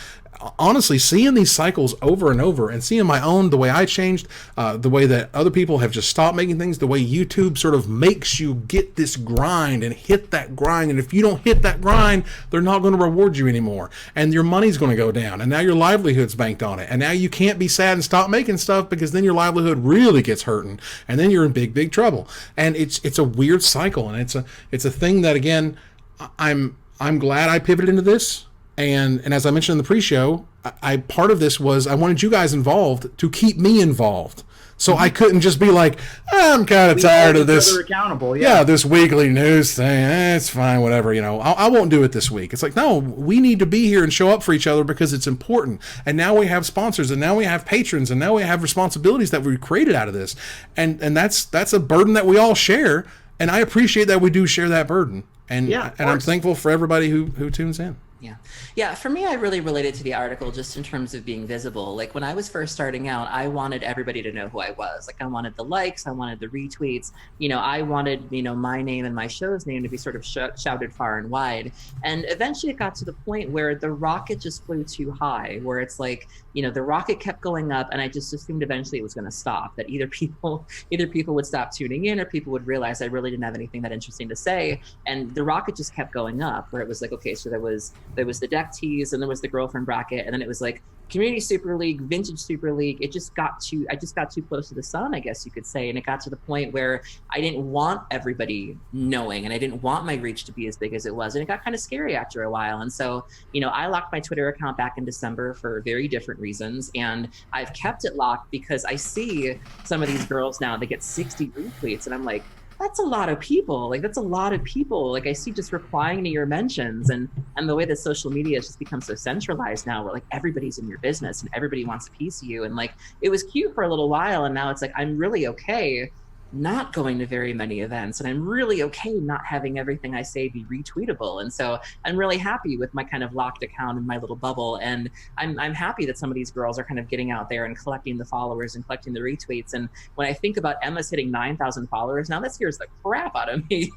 honestly, seeing these cycles over and over, and seeing my own, the way I changed, the way that other people have just stopped making things, the way YouTube sort of makes you get this grind and hit that grind, and if you don't hit that grind, they're not going to reward you anymore, and your money's going to go down, and now your livelihood's banked on it, and now you can't be sad and stop making stuff, because then your livelihood really gets hurting, and then you're in big trouble. And it's a weird cycle, and it's a thing that, again, I'm glad I pivoted into this. And as I mentioned in the pre-show, I part of this was I wanted you guys involved to keep me involved. So I couldn't just be like, I'm kind of tired of this. Accountable, this weekly news thing. It's fine, whatever. I won't do it this week. It's like, no, we need to be here and show up for each other, because it's important. And now we have sponsors, and now we have patrons, and now we have responsibilities that we created out of this. And that's a burden that we all share. And I appreciate that we do share that burden. And I'm thankful for everybody who tunes in. Yeah. For me, I really related to the article just in terms of being visible. Like when I was first starting out, I wanted everybody to know who I was. Like I wanted the likes, I wanted the retweets. I wanted, my name and my show's name to be sort of shouted far and wide. And eventually it got to the point where the rocket just flew too high, where it's like, the rocket kept going up, and I just assumed eventually it was going to stop. That either people would stop tuning in, or people would realize I really didn't have anything that interesting to say. And the rocket just kept going up, where it was like, okay, so there was the deck tease, and there was the girlfriend bracket, and then it was like community super league, vintage super league. I just got too close to the sun, I guess you could say. And it got to the point where I didn't want everybody knowing, and I didn't want my reach to be as big as it was. And it got kind of scary after a while. And so, I locked my Twitter account back in December for very different reasons. And I've kept it locked because I see some of these girls now, they get 60 retweets, and I'm like, that's a lot of people. Like, that's a lot of people. Like, I see just replying to your mentions, and the way that social media has just become so centralized now, where like everybody's in your business and everybody wants a piece of you. And like, it was cute for a little while, and now it's like, I'm really okay not going to very many events, and I'm really okay not having everything I say be retweetable. And so I'm really happy with my kind of locked account in my little bubble, and I'm happy that some of these girls are kind of getting out there and collecting the followers and collecting the retweets. And when I think about Emma's hitting 9,000 followers now, that scares the crap out of me.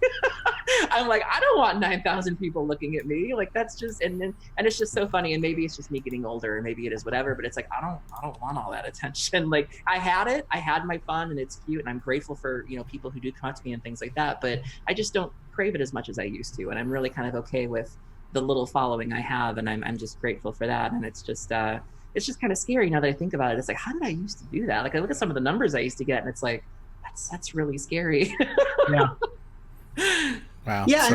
I'm like, I don't want 9,000 people looking at me. Like that's just, and it's just so funny. And maybe it's just me getting older, and maybe it is whatever. But it's like I don't want all that attention. Like I had my fun, and it's cute, and I'm grateful for people who do come up to me and things like that. But I just don't crave it as much as I used to, and I'm really kind of okay with the little following I have, and I'm just grateful for that. And it's just kind of scary now that I think about it. It's like, how did I used to do that? Like I look at some of the numbers I used to get, and it's like, that's really scary. Yeah. Wow. Yeah,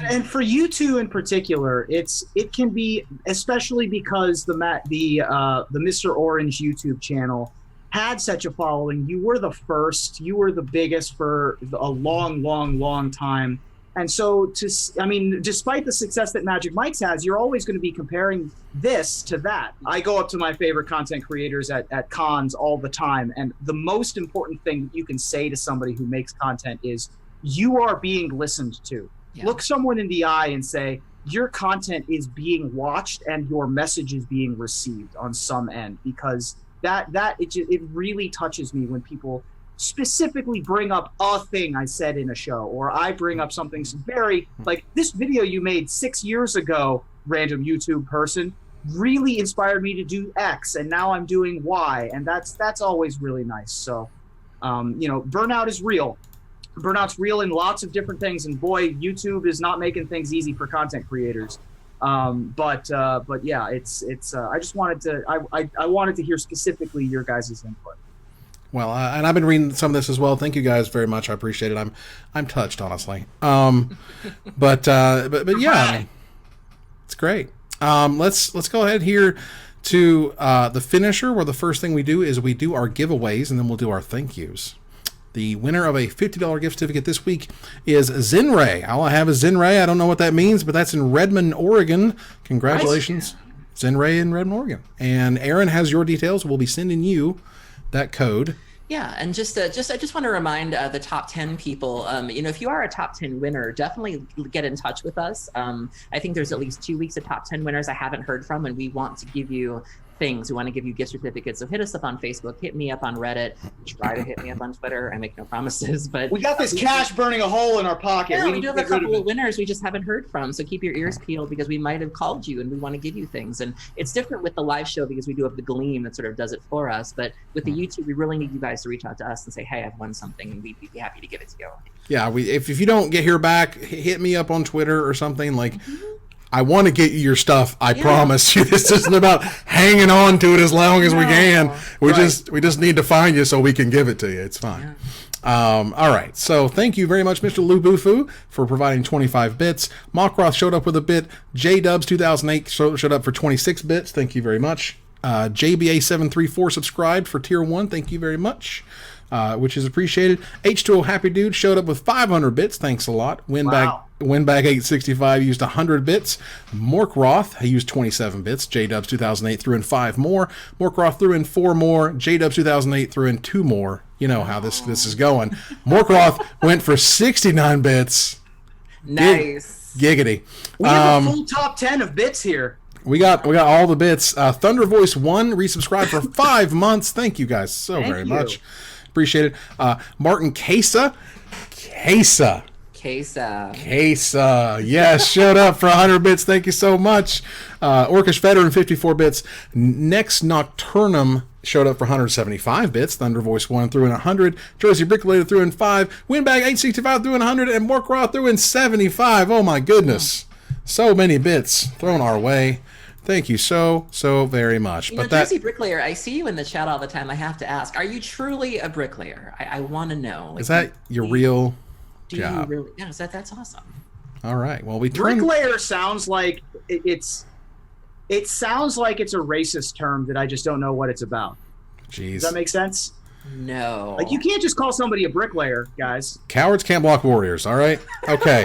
and for you two in particular, it can be, especially because the Mr. Orange YouTube channel had such a following. You were the first, you were the biggest for a long time. And so, despite the success that Magic Mike's has, you're always going to be comparing this to that. I go up to my favorite content creators at cons all the time, and the most important thing that you can say to somebody who makes content is, you are being listened to. Yeah. Look someone in the eye and say, your content is being watched and your message is being received on some end, because it really touches me when people specifically bring up a thing I said in a show, or I bring up something very like this video you made 6 years ago, random YouTube person, really inspired me to do X, and now I'm doing Y, and that's always really nice. So burnout is real. Burnout's real in lots of different things, and boy, YouTube is not making things easy for content creators. But yeah, it's I just wanted to I wanted to hear specifically your guys' input. Well, and I've been reading some of this as well. Thank you guys very much. I appreciate it. I'm touched, honestly. But yeah, it's great. Let's go ahead here to the finisher, where the first thing we do is we do our giveaways, and then we'll do our thank yous. The winner of a $50 gift certificate this week is Zinray. All I have is Zinray. I don't know what that means, but that's in Redmond, Oregon. Congratulations, Zinray in Redmond, Oregon. And Erin has your details. We'll be sending you that code. Yeah, and I just want to remind the top 10 people, if you are a top 10 winner, definitely get in touch with us. I think there's at least 2 weeks of top 10 winners I haven't heard from, and we want to give you things. We want to give you gift certificates. So hit us up on Facebook, hit me up on Reddit, try to hit me up on Twitter. I make no promises, but we got this cash burning a hole in our pocket. Yeah, we do have a couple of winners we just haven't heard from. So keep your ears peeled, because we might have called you and we want to give you things. And it's different with the live show because we do have the Gleam that sort of does it for us. But with the YouTube, we really need you guys to reach out to us and say, hey, I've won something, and we'd be happy to give it to you. Yeah, if you don't get here back, hit me up on Twitter or something. Like, I want to get you your stuff. I promise you. This isn't about hanging on to it as long as we can. We just need to find you so we can give it to you. It's fine. Yeah. All right. So thank you very much, Mr. Lubufu, for providing 25 bits. Mockroth showed up with a bit. J-Dubs 2008 showed up for 26 bits. Thank you very much. JBA734 subscribed for tier 1. Thank you very much. Which is appreciated. H2O Happy Dude showed up with 500 bits. Thanks a lot. Winbag 865 used 100 bits. Morkroth, he used 27 bits. J-Dubs 2008 threw in 5 more. Morkroth threw in 4 more. J-Dubs 2008 threw in 2 more. You know how this is going. Morkroth went for 69 bits. Nice. Giggity. We have a full top 10 of bits here. We got all the bits. Thunder Voice 1 resubscribed for 5 months. Thank you guys so very much. Appreciate it. Martin Casa. Yes, showed up for 100 bits. Thank you so much. Orcish Veteran 54 bits. Next Nocturnum showed up for 175 bits. Thunder Voice 1 threw in 100. Jersey Brickblader threw in 5. Windbag 865 threw in 100. And Morkraw threw in 75. Oh my goodness. So many bits thrown our way. Thank you so very much. Jersey Bricklayer, I see you in the chat all the time. I have to ask, are you truly a bricklayer? I want to know. Is that your real job? You really? Yeah, that's awesome. All right. Well, bricklayer sounds like it sounds like it's a racist term that I just don't know what it's about. Jeez. Does that make sense? No. Like, you can't just call somebody a bricklayer, guys. Cowards can't block warriors, all right? Okay.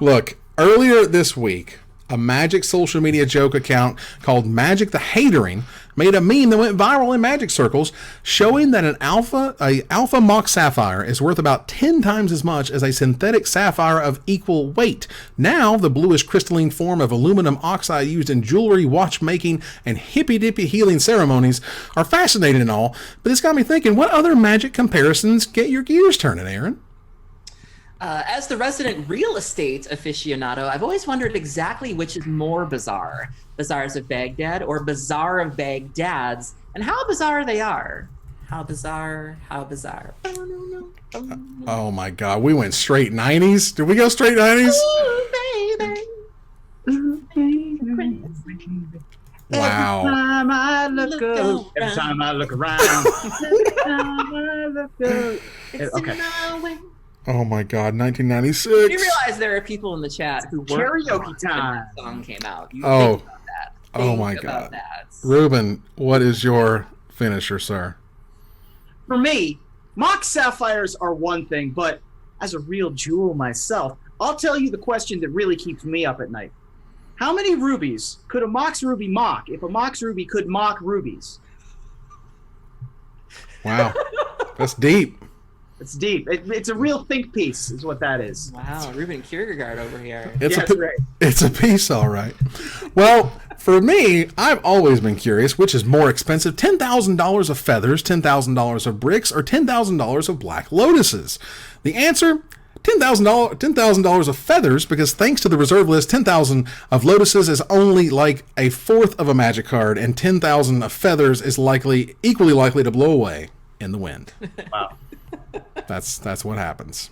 Look, earlier this week, a Magic social media joke account called Magic the Hatering made a meme that went viral in Magic circles, showing that an alpha mock sapphire is worth about 10 times as much as a synthetic sapphire of equal weight. Now, the bluish crystalline form of aluminum oxide used in jewelry, watchmaking, and hippy-dippy healing ceremonies are fascinating and all, but it's got me thinking, what other Magic comparisons get your gears turning, Erin? As the resident real estate aficionado, I've always wondered exactly which is more bizarre. Bazaars of Baghdad or Bazaar of Baghdad's, and how bizarre they are. How bizarre, how bizarre. Oh my God, we went straight 90s? Did we go straight 90s? Ooh, baby. Ooh, baby. Wow. Every time I look up, every time I look around, every time I look up. Okay. Oh my God, 1996. You realize there are people in the chat who weren't Karaoke born when time. that song came out. You Oh. think about that. Oh Think my about God. that. Reuben, what is your finisher, sir? For me, mock sapphires are one thing, but as a real jewel myself, I'll tell you the question that really keeps me up at night. How many rubies could a Mox Ruby mock if a Mox Ruby could mock rubies? Wow. That's deep. It's deep. It's a real think piece, is what that is. Wow, Reuben Kierkegaard over here. Yes, right. It's a piece, all right. Well, for me, I've always been curious which is more expensive, $10,000 of feathers, $10,000 of bricks, or $10,000 of black lotuses. The answer, $10,000 of feathers, because thanks to the reserve list, 10,000 of lotuses is only like a fourth of a magic card, and 10,000 of feathers is equally likely to blow away in the wind. Wow. That's what happens.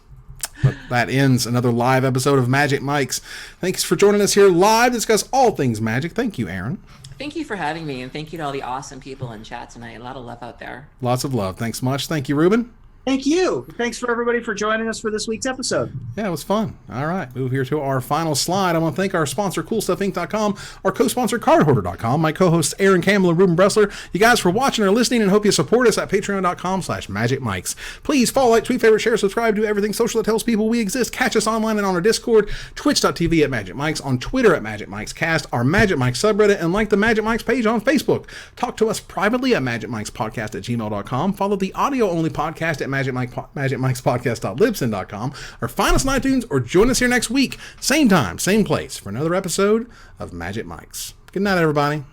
But that ends another live episode of Magic Mike's. Thanks for joining us here live to discuss all things magic. Thank you, Erin. Thank you for having me, and thank you to all the awesome people in chat tonight. A lot of love out there. Lots of love. Thanks much. Thank you, Reuben. Thank you. Thanks for everybody for joining us for this week's episode. Yeah, it was fun. All right, move here to our final slide. I want to thank our sponsor, CoolStuffInc.com, our co-sponsor, CardHoarder.com, my co-hosts, Erin Campbell and Reuben Bresler. You guys for watching or listening, and hope you support us at Patreon.com/MagicMikes. Please follow, like, tweet, favorite, share, subscribe, do everything social that tells people we exist. Catch us online and on our Discord, Twitch.tv at Magic Mikes, on Twitter at Magic Mikes Cast, our Magic Mikes subreddit, and like the Magic Mikes page on Facebook. Talk to us privately at MagicMikesPodcast@gmail.com. Follow the audio-only podcast at MagicMikesPodcast.libsyn.com, or find us on iTunes, or join us here next week, same time, same place, for another episode of Magic Mikes. Good night, everybody.